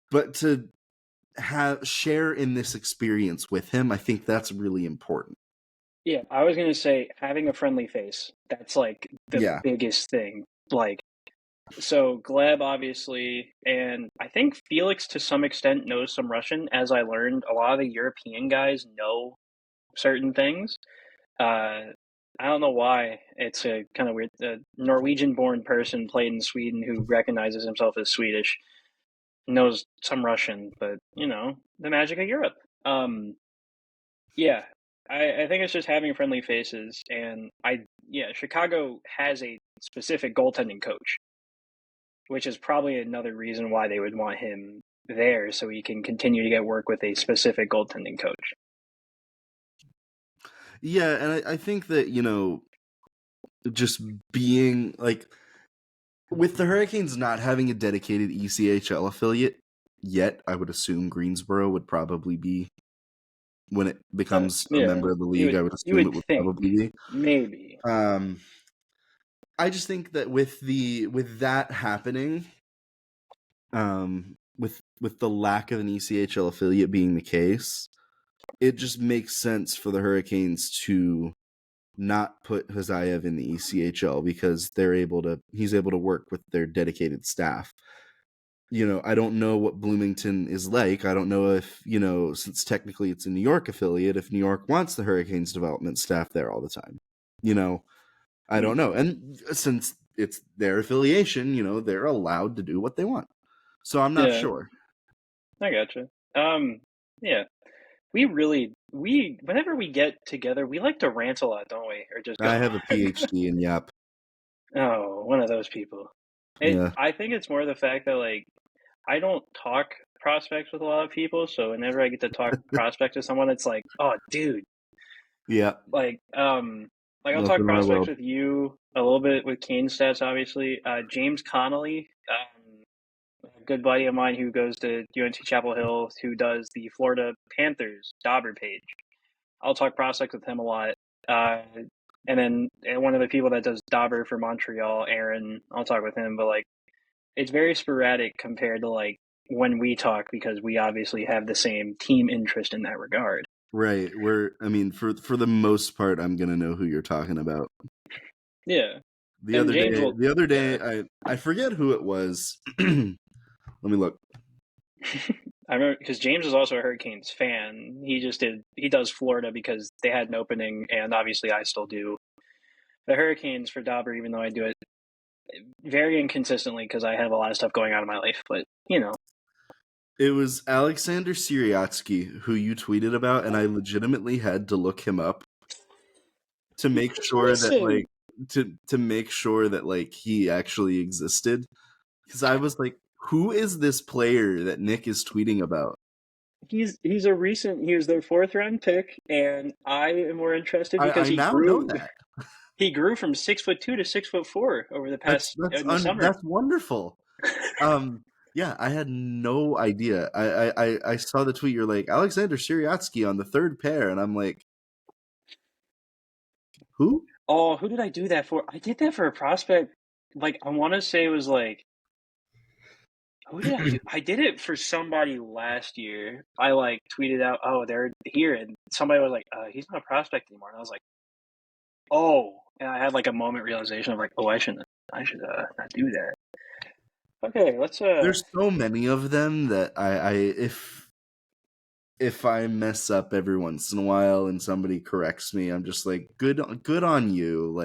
but to share in this experience with him, I think that's really important. Yeah, I was gonna say having a friendly face. That's like the Yeah. biggest thing. Like, so Gleb obviously, and I think Felix to some extent knows some Russian. As I learned, a lot of the European guys know certain things. I don't know why. It's a kind of weird. A Norwegian-born person played in Sweden who recognizes himself as Swedish knows some Russian, but the magic of Europe. Yeah, I think it's just having friendly faces, and Chicago has a specific goaltending coach, which is probably another reason why they would want him there, so he can continue to get work with a specific goaltending coach. Yeah, and I think that, just being like, with the Hurricanes not having a dedicated ECHL affiliate yet, I would assume Greensboro would probably be, when it becomes a Yeah, member of the you league, would I would you assume would it would think probably be. maybe. I just think that with that happening, with the lack of an ECHL affiliate being the case, it just makes sense for the Hurricanes to not put Hazayev in the ECHL because he's able to work with their dedicated staff. I don't know what Bloomington is like. I don't know if, since technically it's a New York affiliate, if New York wants the Hurricanes development staff there all the time. I don't know. And since it's their affiliation, they're allowed to do what they want. So I'm not Yeah, sure. I gotcha. Yeah, we whenever we get together, we like to rant a lot, don't we? Or just go I have a on. PhD in Yap. Oh, one of those people. Yeah. I think it's more the fact that like I don't talk prospects with a lot of people, so whenever I get to talk prospects with someone, it's like, oh, dude, Yeah. like I'll talk Welcome to my prospects world. with you a little bit with Kane stats, obviously. James Connolly, a good buddy of mine who goes to UNC Chapel Hill, who does the Florida Panthers Dauber page. I'll talk prospects with him a lot. And then one of the people that does Dauber for Montreal, Aaron, I'll talk with him, but like it's very sporadic compared to like when we talk because we obviously have the same team interest in that regard. Right. For the most part, I'm gonna know who you're talking about. Yeah. The And other James day, will, yeah. I forget who it was. Let me look. I remember because James is also a Hurricanes fan. He does Florida because they had an opening, and obviously I still do the Hurricanes for Dauber, even though I do it very inconsistently because I have a lot of stuff going on in my life. But It was Alexander Siryatsky who you tweeted about, and I legitimately had to look him up to make sure that listen, like to make sure that like he actually existed. Because I was like, who is this player that Nick is tweeting about? he's a recent. He was their fourth round pick, and I am more interested because I he now know grew. that. He grew from 6'2" to 6'4" over the past in the summer. That's wonderful. Yeah, I had no idea. I saw the tweet. You're like Alexander Siryatsky on the third pair, and I'm like, who? Oh, who did I do that for? I did that for a prospect. Like I want to say it was like who did I do? I did it for somebody last year. I like tweeted out, "Oh, they're here," and somebody was like, "He's not a prospect anymore." And I was like, "Oh," and I had like a moment realization of like, "Oh, I should not do that." Okay, let's There's so many of them that I if I mess up every once in a while and somebody corrects me, I'm just like, good on you.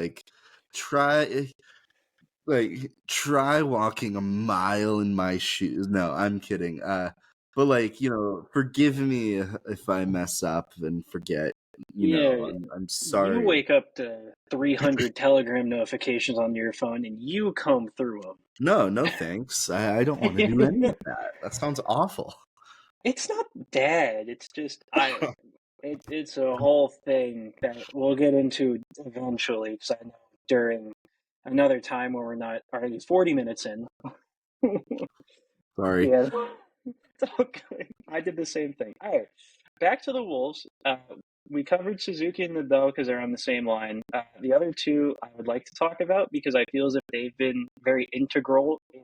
Try walking a mile in my shoes. No, I'm kidding. But like, forgive me if I mess up and forget. yeah. I'm You sorry. wake up to 300 Telegram notifications on your phone, and you comb through them. No thanks. I don't want to do any of that. That sounds awful. It's not bad. It's just it's a whole thing that we'll get into eventually because I know during another time when we're not already 40 minutes in. Sorry. Yeah. It's all good. I did the same thing. All right, back to the Wolves. We covered Suzuki and Nadal because they're on the same line. The other two I would like to talk about because I feel as if they've been very integral in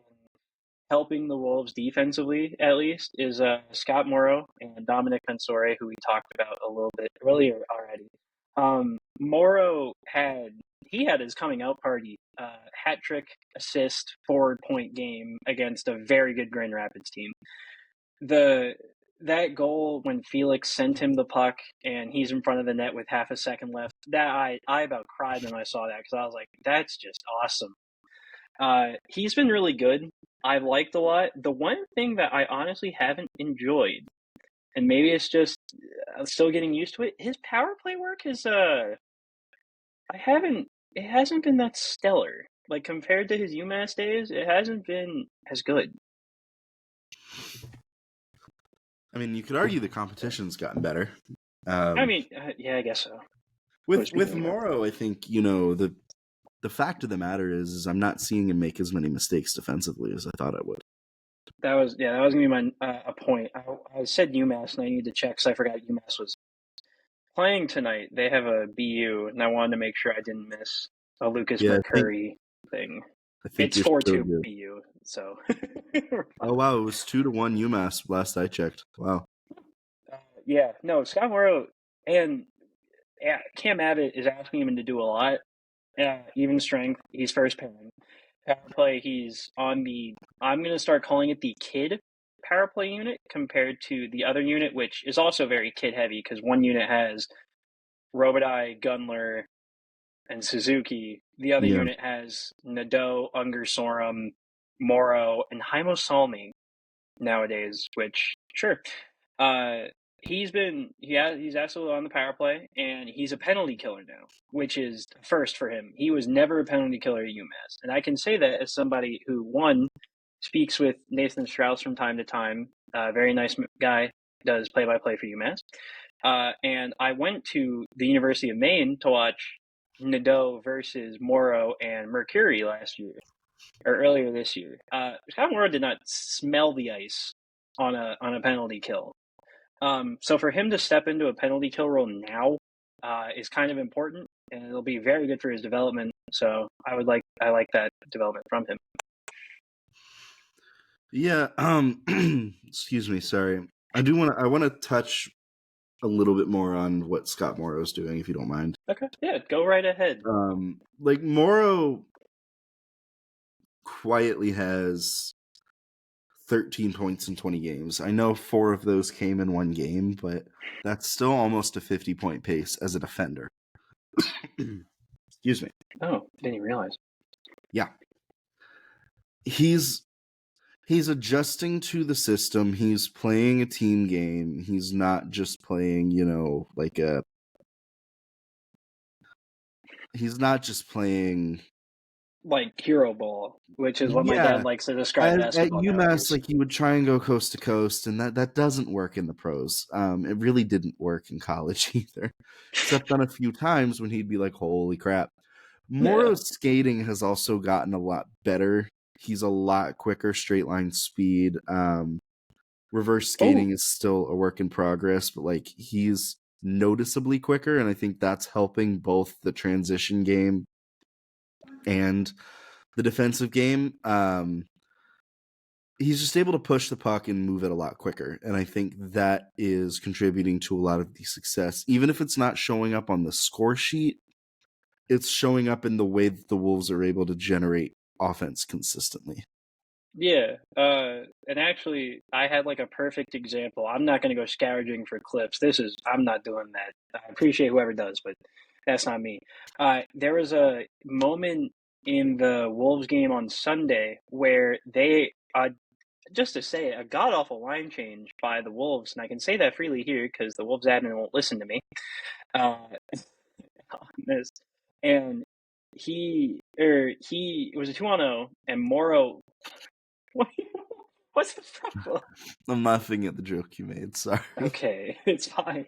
helping the Wolves defensively, at least, is Scott Morrow and Dominic Pensore, who we talked about a little bit earlier already. Morrow had his coming out party, hat trick, assist, forward point game against a very good Grand Rapids team. That goal when Felix sent him the puck and he's in front of the net with half a second left, that I about cried when I saw that because I was like, that's just awesome. He's been really good. I've liked a lot. The one thing that I honestly haven't enjoyed, and maybe it's just still getting used to it, his power play work is it hasn't been that stellar. Like compared to his UMass days, it hasn't been as good. I mean, you could argue the competition's gotten better. I mean, yeah, I guess so. With Morrow, I think the fact of the matter is I'm not seeing him make as many mistakes defensively as I thought I would. That was gonna be my a point. I said UMass and I need to check because I forgot UMass was playing tonight. They have a BU, and I wanted to make sure I didn't miss a Lucas McCurry thing. I think it's 4-2 BU. So. Oh wow, it was 2-1 UMass last I checked. Wow. Yeah, no, Scott Morrow and Cam Abbott is asking him to do a lot. Even strength, he's first pairing. Power play, he's on I'm going to start calling it the kid power play unit compared to the other unit, which is also very kid heavy because one unit has Robitaille, Gunler, and Suzuki. The other unit has Nadeau, Unger Sorum, Morrow, and Haimo Salmi nowadays, which, sure. He's absolutely on the power play, and he's a penalty killer now, which is first for him. He was never a penalty killer at UMass, and I can say that as somebody who, one, speaks with Nathan Strauss from time to time, very nice guy, does play-by-play for UMass, and I went to the University of Maine to watch Nadeau versus Morrow and Mercury last year, or earlier this year. Scott Morrow did not smell the ice on a penalty kill. So for him to step into a penalty kill role now is kind of important, and it'll be very good for his development. So I like that development from him. Yeah. Excuse me. Sorry. I want to touch a little bit more on what Scott Morrow's doing, if you don't mind. Okay. Yeah. Go right ahead. Like Morrow quietly has 13 points in 20 games. I know 4 of those came in one game, but that's still almost a 50-point pace as a defender. Excuse me. Oh, didn't even realize. Yeah. He's adjusting to the system. He's playing a team game. He's not just playing, he's not just playing like hero ball, which is what my dad likes to describe basketball. At UMass, nowadays. like you would try and go coast to coast, and that doesn't work in the pros. It really didn't work in college either, except on a few times when he'd be like, "Holy crap!" Morrow's skating has also gotten a lot better. He's a lot quicker, straight line speed. Reverse skating is still a work in progress, but like he's noticeably quicker, and I think that's helping both the transition game and the defensive game. He's just able to push the puck and move it a lot quicker, and I think that is contributing to a lot of the success. Even if it's not showing up on the score sheet, it's showing up in the way that the Wolves are able to generate offense consistently. Yeah, and actually, I had like a perfect example. I'm not going to go scrounging for clips. I'm not doing that. I appreciate whoever does, but that's not me. There was a moment in the Wolves game on Sunday where they, just to say it, a god-awful line change by the Wolves, and I can say that freely here because the Wolves admin won't listen to me on this. And it was a 2-on-0, and Morrow. What's the problem? I'm laughing at the joke you made. Sorry. Okay, it's fine.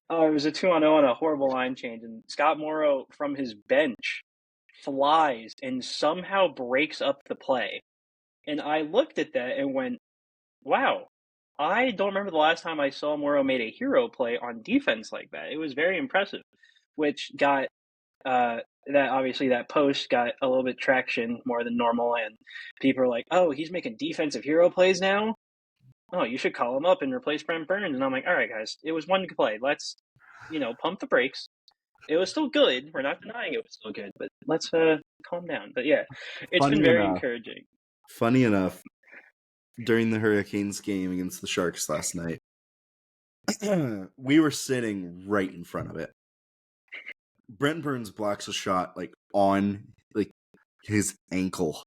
It was a 2-on-0 on a horrible line change, and Scott Morrow from his bench flies and somehow breaks up the play. And I looked at that and went, wow, I don't remember the last time I saw Moro made a hero play on defense like that. It was very impressive, which got uh, that obviously that post got a little bit traction more than normal, and people are like, "Oh, he's making defensive hero plays now. Oh, you should call him up and replace Brent Burns." And I'm like, "All right, guys, it was one play. Let's pump the brakes. It was still good. We're not denying it was still good, but let's calm down." But yeah, it's been Funny very enough, encouraging. funny enough, during the Hurricanes game against the Sharks last night, we were sitting right in front of it. Brent Burns blocks a shot like on like his ankle,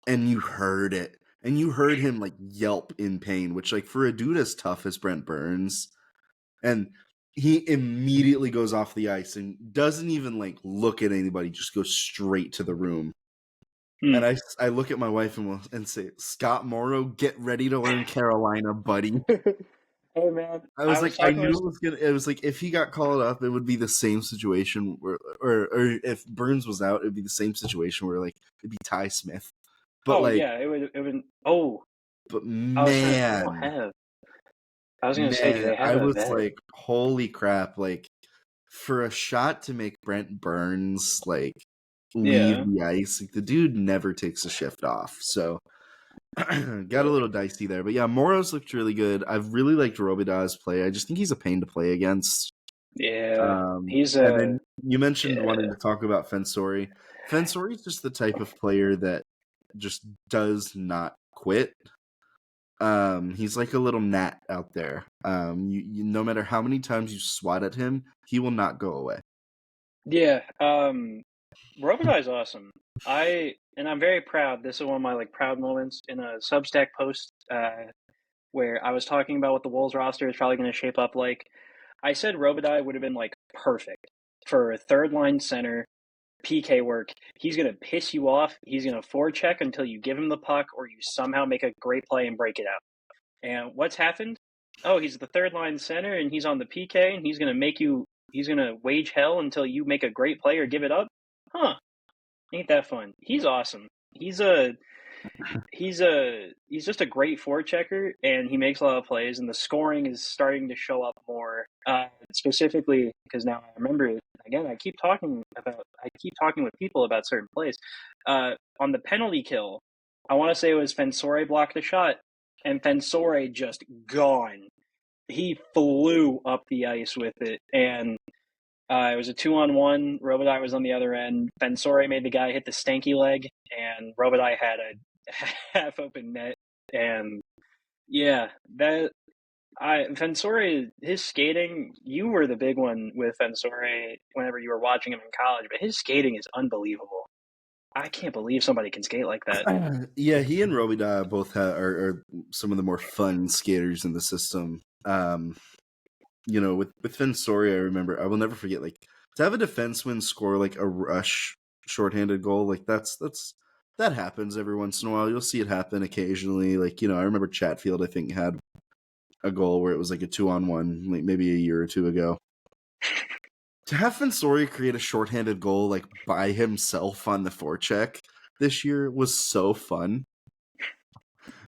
and you heard it, and you heard him like yelp in pain, which like for a dude as tough as Brent Burns, and he immediately goes off the ice and doesn't even like look at anybody, just goes straight to the room. And I look at my wife and say, Scott Morrow, get ready to learn Carolina, buddy. Hey man, I was like, I talking knew with it was gonna. It was like if he got called up, it would be the same situation where, or if Burns was out, it'd be the same situation where like it'd be Ty Smith. But oh like, yeah, it would. Oh, but I was trying. They don't have. I was gonna say, do they have I a was vet? like, holy crap! Like for a shot to make Brent Burns like leave Yeah, the ice, like the dude never takes a shift off. So got a little dicey there, but yeah, Morrow's looked really good. I've really liked Robidas' play. I just think he's a pain to play against. yeah. He's And a then you mentioned wanting yeah, to talk about Fensori. Fensori's just the type of player that just does not quit. He's like a little gnat out there. You no matter how many times you swat at him, he will not go away. yeah. Robotie's awesome. I'm very proud. This is one of my like proud moments in a Substack post where I was talking about what the Wolves roster is probably going to shape up like. I said Robitaille would have been like perfect for a third line center PK work. He's going to piss you off. He's going to forecheck until you give him the puck or you somehow make a great play and break it out. And what's happened? Oh, he's the third line center and he's on the PK and he's going to wage hell until you make a great play or give it up. Huh. Ain't that fun? He's awesome. He's just a great forechecker, and he makes a lot of plays. And the scoring is starting to show up more, specifically because now I remember it again. I keep talking with people about certain plays. On the penalty kill, I want to say it was Fensore blocked the shot, and Fensore just gone. He flew up the ice with it, and it was a 2-on-1. Robitaille was on the other end. Fensore made the guy hit the stanky leg, and Robitaille had a half open net. And yeah, Fensore, his skating. You were the big one with Fensore whenever you were watching him in college, but his skating is unbelievable. I can't believe somebody can skate like that. Yeah, he and Robida both are some of the more fun skaters in the system. With Fensori, I remember I will never forget like to have a defenseman score like a rush shorthanded goal, like that happens every once in a while. You'll see it happen occasionally. Like, I remember Chatfield, I think, had a goal where it was like a 2-on-1, like maybe a year or two ago. To have Fensori create a shorthanded goal like by himself on the forecheck this year was so fun.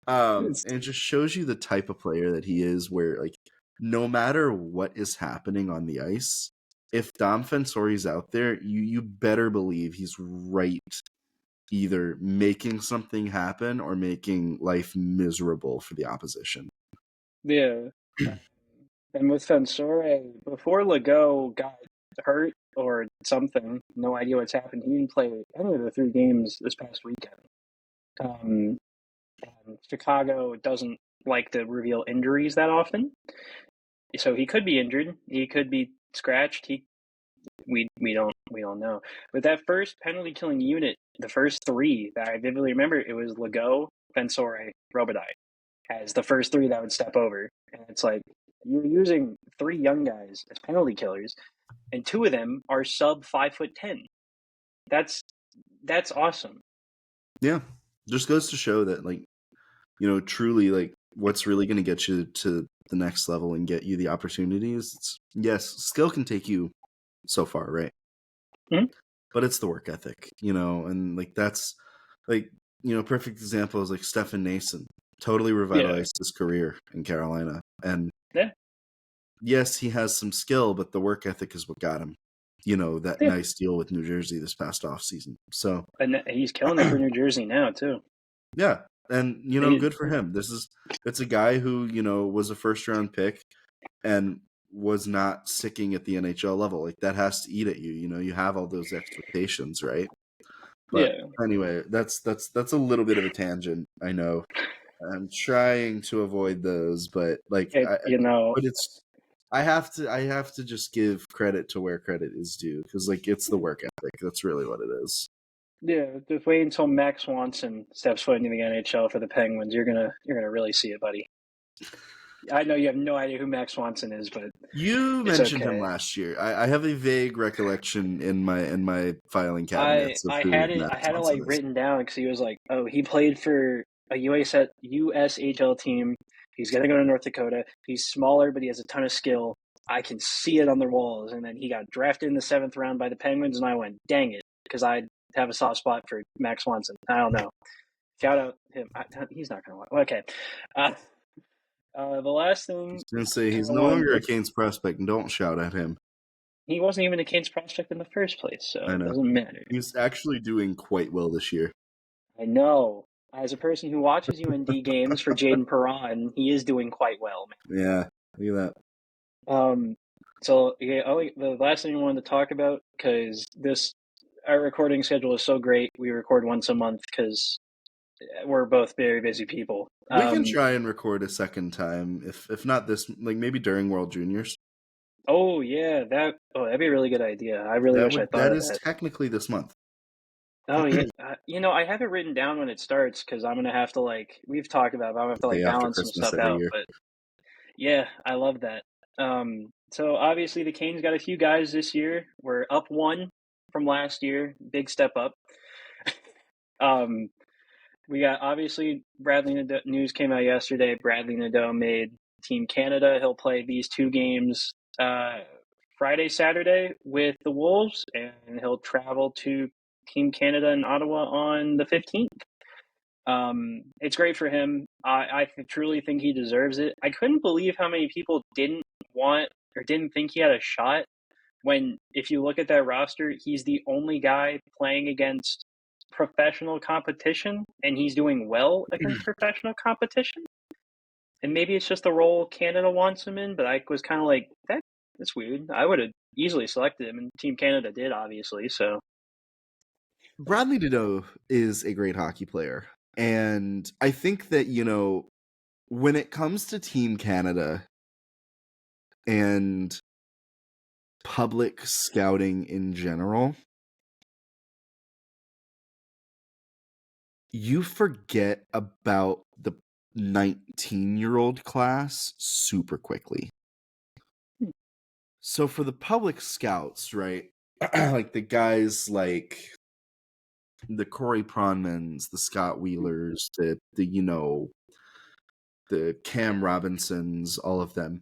And it just shows you the type of player that he is, where like no matter what is happening on the ice, if Dom Fensori's out there, you better believe he's right, either making something happen or making life miserable for the opposition. Yeah, and with Fensore, before Legault got hurt or something, no idea what's happened. He didn't play any of the 3 games this past weekend. Um, and Chicago doesn't like to reveal injuries that often, so he could be injured. He could be scratched. We don't know. But that first penalty killing unit, the first 3 that I vividly remember, it was Legault, Fensore, Robitaille as the first 3 that would step over, and it's like you're using 3 young guys as penalty killers, and 2 of them are sub 5'10". That's awesome. Yeah, just goes to show that like truly like what's really going to get you to the next level and get you the opportunities. Yes, skill can take you so far, right? Mm-hmm. But it's the work ethic, and like that's like perfect example is like Stefan Nason. Totally revitalized his career in Carolina. And yes, he has some skill, but the work ethic is what got him. That nice deal with New Jersey this past offseason. So, and he's killing it for New Jersey now too. Yeah, and good for him. It's a guy who was a first round pick and was not sticking at the NHL level. Like, that has to eat at you. You have all those expectations, right? But anyway, that's a little bit of a tangent. I know. I'm trying to avoid those, but but I have to just give credit to where credit is due, because it's the work ethic. That's really what it is. Yeah, just wait until Max Swanson steps foot into the NHL for the Penguins. You're gonna really see it, buddy. I know you have no idea who Max Swanson is, but you mentioned him last year. I have a vague recollection in my filing cabinets. I had it written down because he was he played for a USHL team. He's gonna go to North Dakota. He's smaller, but he has a ton of skill. I can see it on the walls. And then he got drafted in the 7th round by the Penguins, and I went, dang it, because I have a soft spot for Max Swanson. I don't know. Shout out him. He's not gonna watch. Okay. The last thing I was gonna say, he's no longer a Canes prospect, and don't shout at him. He wasn't even a Canes prospect in the first place, so it doesn't matter. He's actually doing quite well this year. I know. As a person who watches UND games for Jaden Perron, he is doing quite well, man. Yeah, look at that. So the last thing I wanted to talk about, because our recording schedule is so great. We record once a month because we're both very busy people. We can try and record a second time, if not this, maybe during World Juniors. Oh yeah, that'd be a really good idea. I really wish I thought of that. That is technically this month. Oh yeah, I have it written down when it starts because I'm gonna have to we've talked about it, I'm gonna have to balance some stuff out. But yeah, I love that. So obviously the Canes got a few guys this year. We're up 1 from last year, big step up. We got obviously Bradley Nadeau. News came out yesterday. Bradley Nadeau made Team Canada. He'll play these 2 games Friday, Saturday with the Wolves, and he'll travel to Team Canada in Ottawa on the 15th. It's great for him. I truly think he deserves it. I couldn't believe how many people didn't want or didn't think he had a shot when, if you look at that roster, he's the only guy playing against professional competition, and he's doing well against professional competition. And maybe it's just the role Canada wants him in, but I was kind of that's weird. I would have easily selected him, and Team Canada did, obviously. So Bradley Nadeau is a great hockey player, and I think that when it comes to Team Canada and public scouting in general, you forget about the 19-year-old class super quickly. So for the public scouts, right, the guys like the Corey Pronmans, the Scott Wheelers, the Cam Robinsons, all of them,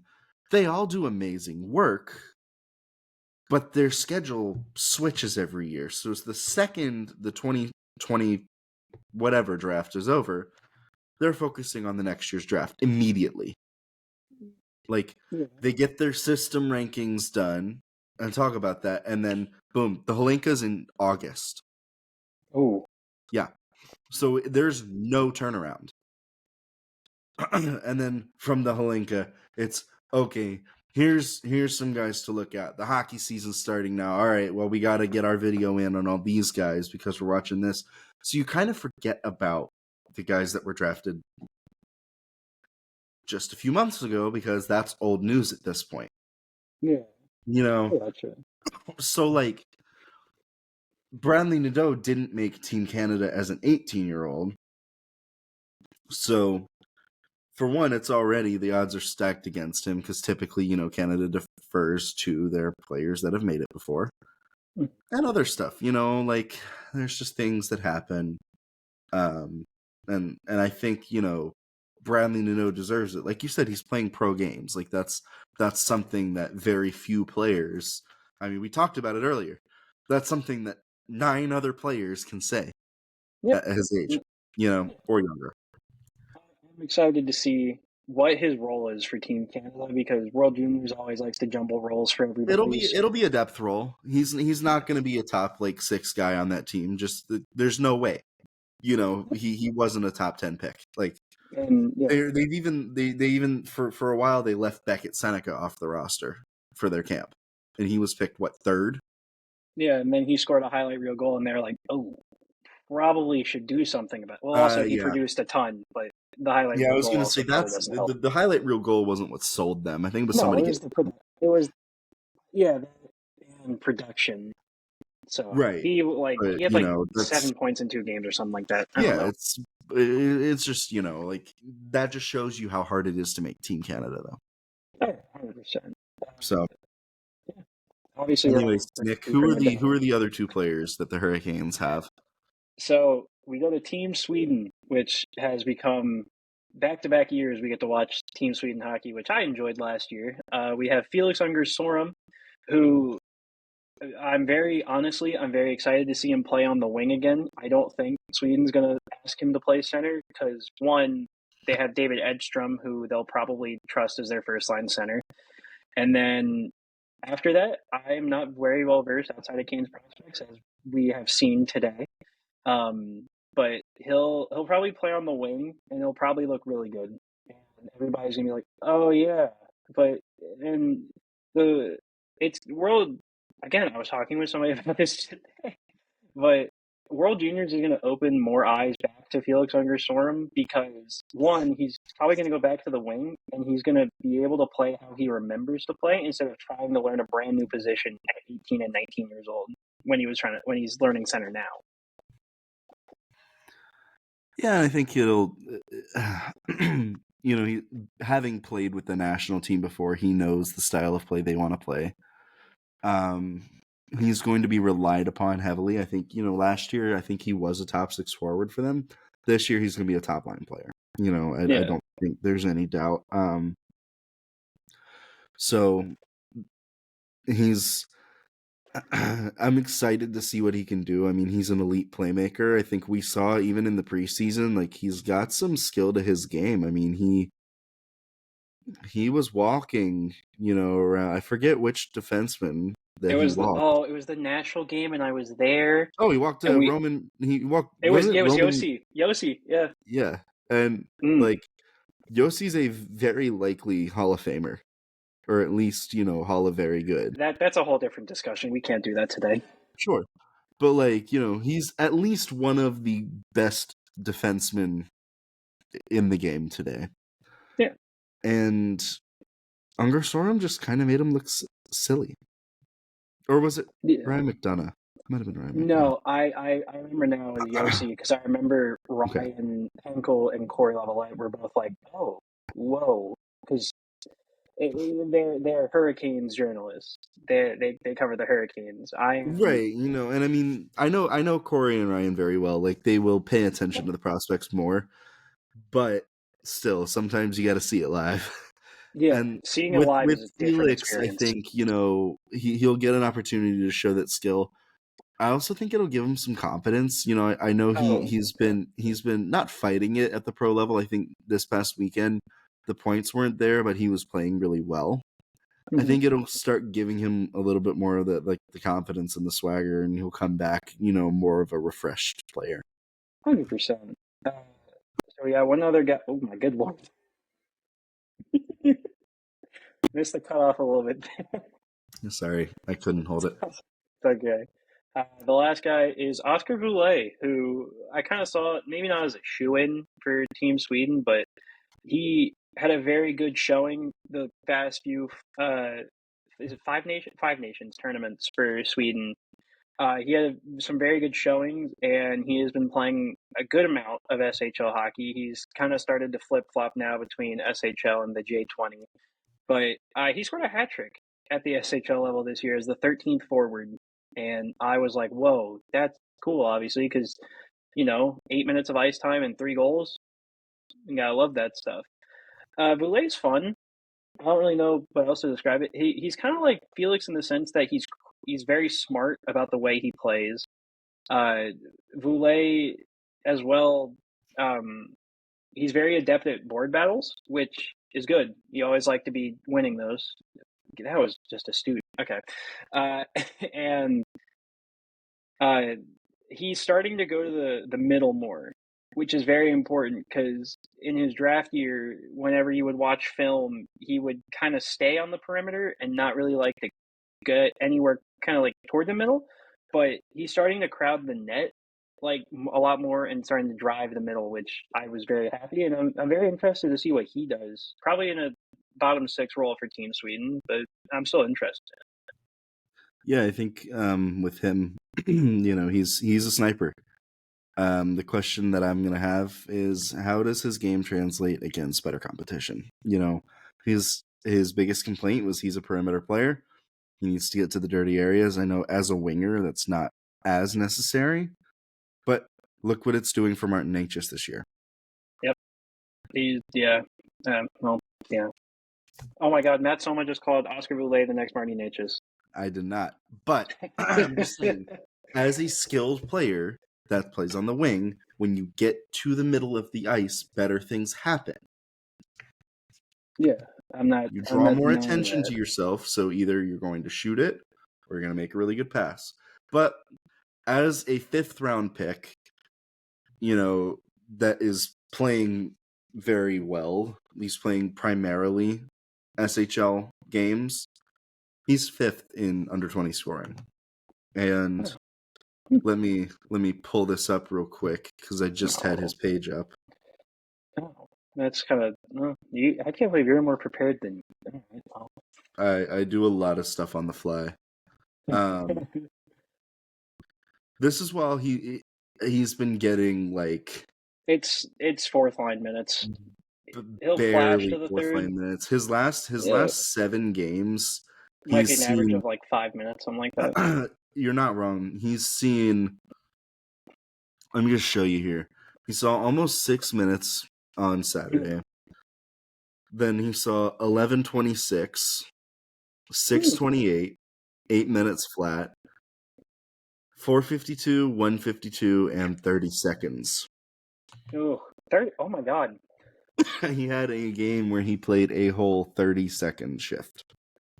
they all do amazing work, but their schedule switches every year. So it's the second the 2020 whatever draft is over, they're focusing on the next year's draft immediately. They get their system rankings done and talk about that, and then boom, the Holinka's in August. Oh. Yeah. So there's no turnaround. And then from the Holinka, it's okay, here's some guys to look at. The hockey season's starting now. All right, well, we got to get our video in on all these guys because we're watching this. So you kind of forget about the guys that were drafted just a few months ago because that's old news at this point. Yeah. Gotcha. So Bradley Nadeau didn't make Team Canada as an 18-year-old. So for one, it's already, the odds are stacked against him because typically, Canada defers to their players that have made it before. And other stuff, there's just things that happen. And I think, Bradley Nadeau deserves it. Like you said, he's playing pro games. That's something that very few players, we talked about it earlier. That's something that 9 other players can say at his age, or younger. I'm excited to see what his role is for Team Canada because World Juniors always likes to jumble roles for everybody. It'll be a depth role. He's not going to be a top like 6 guy on that team. Just there's no way. You know, he wasn't a top 10 pick. Like And yeah, they even for a while they left Beckett Seneca off the roster for their camp, and he was picked what, third? yeah, and then he scored a highlight reel goal, and they're like, oh, probably should do something about it. Well, also he Yeah, produced a ton, but the highlight yeah. I reel was goal gonna also say probably that's doesn't help. the highlight reel goal wasn't what sold them. I think it was No, somebody it getting was it was yeah, and production. So right, but he had you like know that's 7 points in 2 games or something like that. I don't yeah. know. It's just, you know, like that just shows you how hard it is to make Team Canada though. 100%. So, Yeah. Obviously, we're all anyways, Nick, rooting it who down. are the other 2 players that the Hurricanes have? So we go to Team Sweden, which has become back-to-back years we get to watch Team Sweden hockey, which I enjoyed last year. We have Felix Unger Sorum, who I'm very excited to see him play on the wing again. I don't think Sweden's going to ask him to play center because, one, they have David Edstrom, who they'll probably trust as their first line center. And then after that, I am not very well versed outside of Kane's prospects, as we have seen today. But he'll probably play on the wing, and he'll probably look really good. And everybody's gonna be like, "Oh yeah," but and the it's world again. I was talking with somebody about this today, but World Juniors is going to open more eyes back to Felix Unger Sorum because one, he's probably going to go back to the wing and he's going to be able to play how he remembers to play instead of trying to learn a brand new position at 18 and 19 years old when he's learning center now. Yeah, I think it'll, you know, having played with the national team before, he knows the style of play they want to play. He's going to be relied upon heavily. I think, you know, last year, I think he was a top 6 forward for them. This year, he's going to be a top line player. You know, I don't think there's any doubt. So I'm excited to see what he can do. I mean, he's an elite playmaker. I think we saw even in the preseason, like he's got some skill to his game. I mean, he was walking, you know, around. I forget which defenseman that he walked. It was the national game and I was there Oh, he walked and Roman. He walked. it Was was it Roman? Yossi, yeah. Yeah, and like Yossi's a very likely Hall of Famer, or at least, you know, Hall of Very Good. That's a whole different discussion. We can't do that today. Sure. But, like, you know, he's at least one of the best defensemen in the game today. Yeah. And Unger Sorum just kind of made him look silly. Or was it Ryan McDonough? It might have been Ryan McDonough. No, I remember now as Yossi because I remember Ryan Henkel and Corey Lavalette were both like, oh, whoa, because they're Hurricanes journalists. They cover the Hurricanes. Right, you know, and I mean, I know Corey and Ryan very well. Like, they will pay attention to the prospects more, but still, sometimes you got to see it live. Yeah, and seeing it live is a different Felix, experience. I think, you know, he'll get an opportunity to show that skill. I also think it'll give him some confidence. You know, I know he's been not fighting it at the pro level. I think this past weekend the points weren't there, but he was playing really well. Mm-hmm. I think it'll start giving him a little bit more of the confidence and the swagger, and he'll come back, you know, more of a refreshed player. 100%. So yeah, one other guy. Oh my good lord. Missed the cutoff a little bit. Sorry, I couldn't hold it. It's okay. The last guy is Oscar Voulay, who I kind of saw maybe not as a shoe-in for Team Sweden, but he had a very good showing the past few is it five nations tournaments for Sweden. He had some very good showings, and he has been playing a good amount of SHL hockey. He's kind of started to flip-flop now between SHL and the J20. But he scored a hat trick at the SHL level this year as the 13th forward. And I was like, whoa, that's cool, obviously, because, you know, 8 minutes of ice time and 3 goals. You gotta love that stuff. Voulet's fun. I don't really know what else to describe it. He's kind of like Felix in the sense that he's very smart about the way he plays. Voulet as well. he's very adept at board battles, which is good. You always like to be winning those. That was just astute. Okay. Uh, and uh, he's starting to go to the middle more, which is very important because in his draft year, whenever he would watch film, he would kind of stay on the perimeter and not really like to get anywhere kind of like toward the middle. But he's starting to crowd the net like a lot more and starting to drive the middle, which I was very happy, and I'm very interested to see what he does. Probably in a bottom six role for Team Sweden, but I'm still interested. Yeah, I think with him, he's a sniper. The question that I'm gonna have is, how does his game translate against better competition? His biggest complaint was he's a perimeter player. He needs to get to the dirty areas. I know as a winger, that's not as necessary, but look what it's doing for Martin Necas this year. Yep. Yeah. Oh my God, Matt Soma just called Oscar Boulay the next Martin Necas. I did not, but I'm just saying, as a skilled player that plays on the wing, when you get to the middle of the ice, better things happen. Yeah, I'm not. You draw more attention to yourself, so either you're going to shoot it or you're going to make a really good pass. But as a 5th round pick, that is playing very well. He's playing primarily SHL games. He's 5th in under 20 scoring. And let me pull this up real quick because I just had his page up. Oh, that's kind of. I can't believe you're more prepared than. I do a lot of stuff on the fly. This is while he's been getting like it's 4th line minutes. He'll barely flash to the 4th 3rd. line minutes. His last 7 games, Like he's an average of like 5 minutes, something like that. You're not wrong. He's seen. Let me just show you here. He saw almost 6 minutes on Saturday. Then he saw 11:26, 6:28, 8 minutes flat, 4:52, 1:52, and 30 seconds. Oh, 30! Oh my God! He had a game where he played a whole 30-second shift.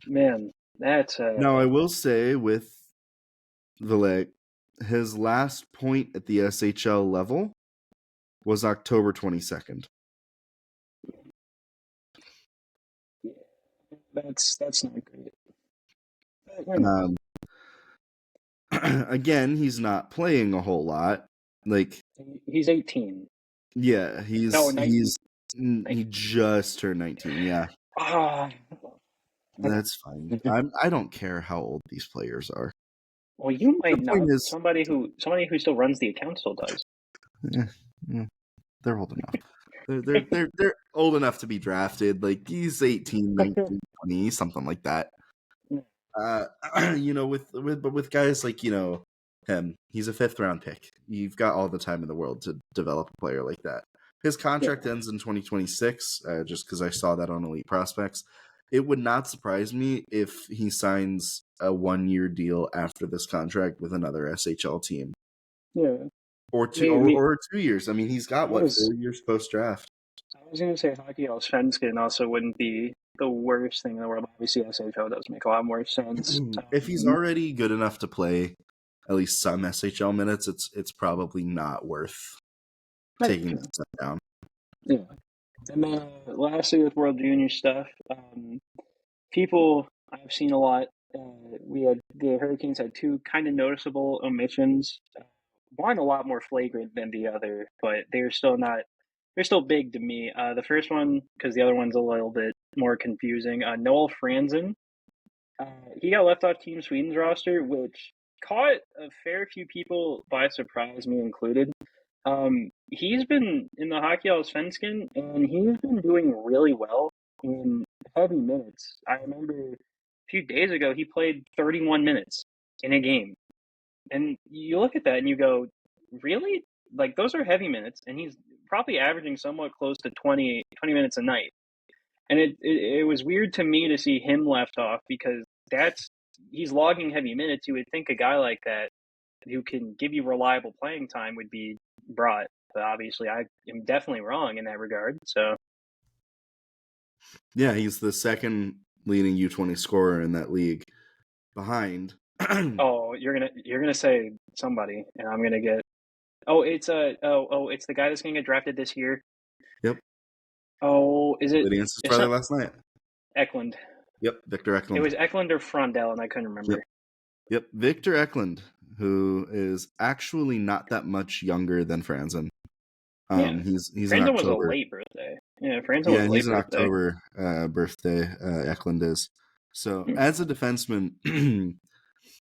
Man, that's Now I will say with Vilek, his last point at the SHL level was October 22nd. That's not great. Again, he's not playing a whole lot. Like he's 18. Yeah, he just turned 19. Yeah, that's fine. I don't care how old these players are. Well, you might not. Somebody who still runs the account still does. Yeah, they're old enough. They're old enough to be drafted. Like he's 18, 19, 20, something like that. With guys like him, he's a 5th round pick. You've got all the time in the world to develop a player like that. His contract ends in 2026, just because I saw that on Elite Prospects. It would not surprise me if he signs a 1-year deal after this contract with another SHL team. Yeah. Or 2 years. I mean, he's got 4 years post draft. I was going to say Hockey Allsvenskan also wouldn't be the worst thing in the world. Obviously, SHL does make a lot more sense. If he's already good enough to play at least some SHL minutes, it's probably not worth taking that step down. Yeah. And then lastly, with World Junior stuff, people I've seen a lot. The Hurricanes had 2 kind of noticeable omissions. One a lot more flagrant than the other, but they're still not. They're still big to me. The first one, because the other one's a little bit more confusing. Noel Franzen, he got left off Team Sweden's roster, which caught a fair few people by surprise, me included. He's been in the Hockey Allsvenskan, and he's been doing really well in heavy minutes. I remember a few days ago, he played 31 minutes in a game. And you look at that and you go, really? Like, those are heavy minutes, and he's probably averaging somewhat close to 20 minutes a night. And it was weird to me to see him left off because he's logging heavy minutes. You would think a guy like that who can give you reliable playing time would be brought. but obviously I am definitely wrong in that regard. So Yeah, he's the second leading U20 scorer in that league, behind. oh, you're gonna say somebody, and I'm gonna get. It's it's the guy that's gonna get drafted this year. Yep. Oh, is it? The answer's It's probably not last night. Eklund. Yep, Victor Eklund. It was Eklund or Frondell, and I couldn't remember. Yep, Victor Eklund, who is actually not that much younger than Franzen. Yeah, He's an Franzen was a October. late birthday. Yeah, Franzen was Yeah, a late he's an birthday. October birthday. Eklund is. So as a defenseman,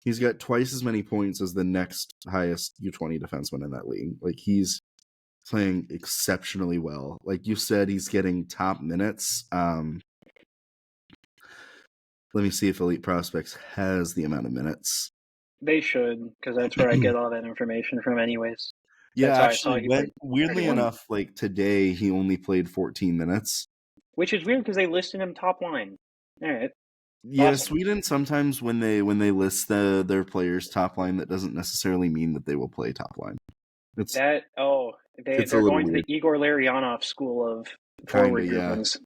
he's got twice as many points as the next highest U20 defenseman in that league. Like, he's playing exceptionally well. Like you said, he's getting top minutes. Let me see if Elite Prospects has the amount of minutes. They should, because that's where I get all that information from, anyways. Yeah, That's how I saw actually, he played weirdly 31. enough, like today, he only played 14 minutes. Which is weird because they listed him top line. All right. Yeah, Awesome. Sweden sometimes when they list their players top line, that doesn't necessarily mean that they will play top line. It's a they're little going to weird. the Igor Larionov school of Kinda, forward yeah. groupings.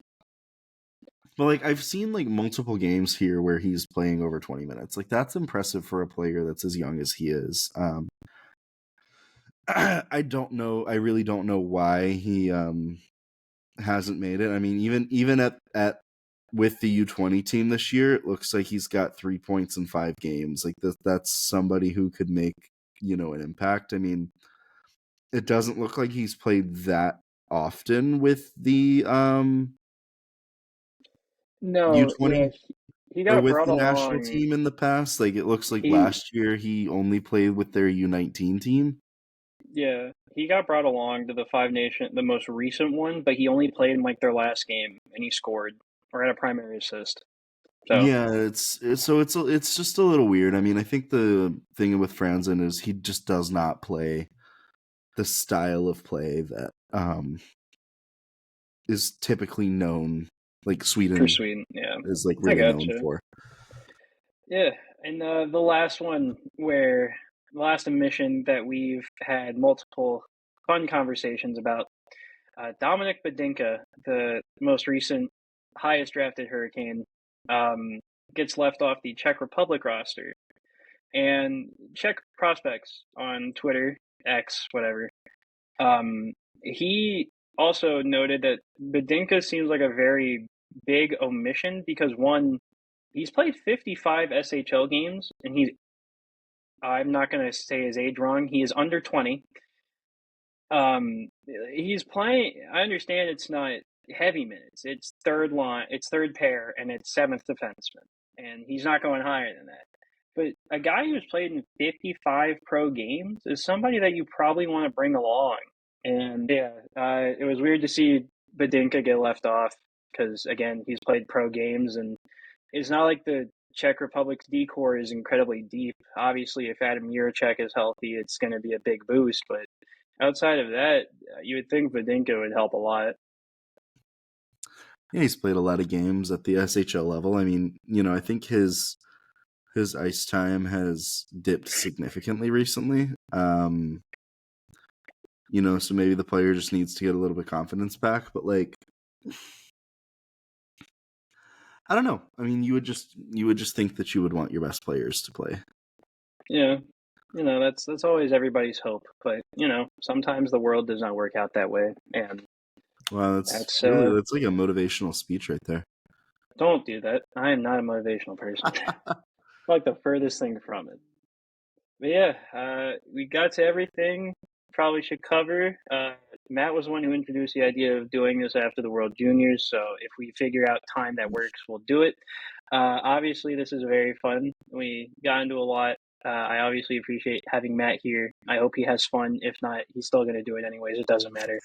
But like, I've seen like multiple games here where he's playing over 20 minutes. Like, that's impressive for a player that's as young as he is. I don't know. I really don't know why he hasn't made it. I mean, even at with the U20 team this year, it looks like he's got 3 points in 5 games. Like, that's somebody who could make, an impact. I mean, it doesn't look like he's played that often with the No, yeah, U20 he or got with brought the national along. team in the past. Like, it looks like He last year he only played with their U19 team. Yeah, he got brought along to the Five Nation, the most recent one, but he only played in like their last game, and he scored or had a primary assist. So Yeah, it's just a little weird. I mean, I think the thing with Franzen is he just does not play the style of play that is typically known, like Sweden for Sweden, yeah, is like I really known gotcha. for. Yeah, and the last one where the last admission that we've had multiple fun conversations about Dominic Badinka, the most recent highest drafted Hurricane, gets left off the Czech Republic roster. And Czech prospects on Twitter, X, whatever, he also noted that Badinka seems like a very big omission because, one, he's played 55 SHL games, and I'm not going to say his age wrong, he is under 20. He's playing, I understand it's not heavy minutes, it's third line, it's third pair, and it's seventh defenseman, and he's not going higher than that. But a guy who's played in 55 pro games is somebody that you probably want to bring along. And yeah, it was weird to see Badinka get left off because, again, he's played pro games, and it's not like the Czech Republic's D-core is incredibly deep. Obviously, if Adam Jiricek is healthy, it's going to be a big boost. But outside of that, you would think Badinka would help a lot. Yeah, he's played a lot of games at the SHL level. I mean, I think his ice time has dipped significantly recently. So maybe the player just needs to get a little bit of confidence back. But like, I don't know. I mean, you would just think that you would want your best players to play. Yeah, that's always everybody's hope. But sometimes the world does not work out that way, and wow, that's like a motivational speech right there. Don't do that. I am not a motivational person. Like the furthest thing from it. But yeah, we got to everything. Probably should cover. Matt was the one who introduced the idea of doing this after the World Juniors, so if we figure out time that works, we'll do it. Obviously, this is very fun. We got into a lot. I obviously appreciate having Matt here. I hope he has fun. If not, he's still going to do it anyways. It doesn't matter.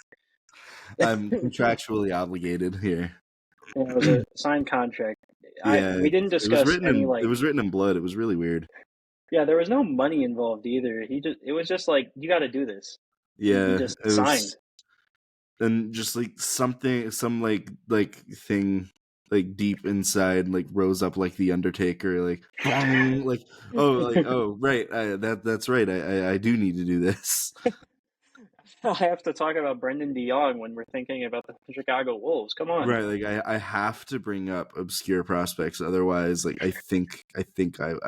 I'm contractually obligated here. It was a signed contract. Yeah, we didn't discuss any like. It was written in blood. It was really weird. Yeah, there was no money involved either. It was just like, you got to do this. Yeah, he just signed. And just like some thing like deep inside like rose up like the Undertaker, like oh right, that's right. I do need to do this. I have to talk about Brendan DeYoung when we're thinking about the Chicago Wolves. Come on. Right, like I have to bring up obscure prospects, otherwise, like I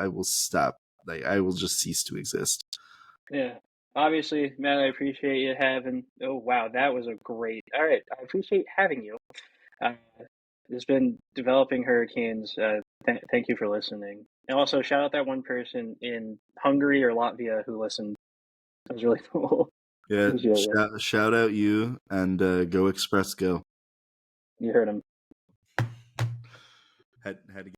will stop. Like I will just cease to exist. Yeah. Obviously, Matt, I appreciate you having. Oh, wow, that was a great. All right, I appreciate having you. Uh, it's been developing hurricanes. Thank you for listening. And also, shout out that one person in Hungary or Latvia who listened. That was really cool. Yeah, Appreciate it. shout out you and go Express go. You heard him. Had to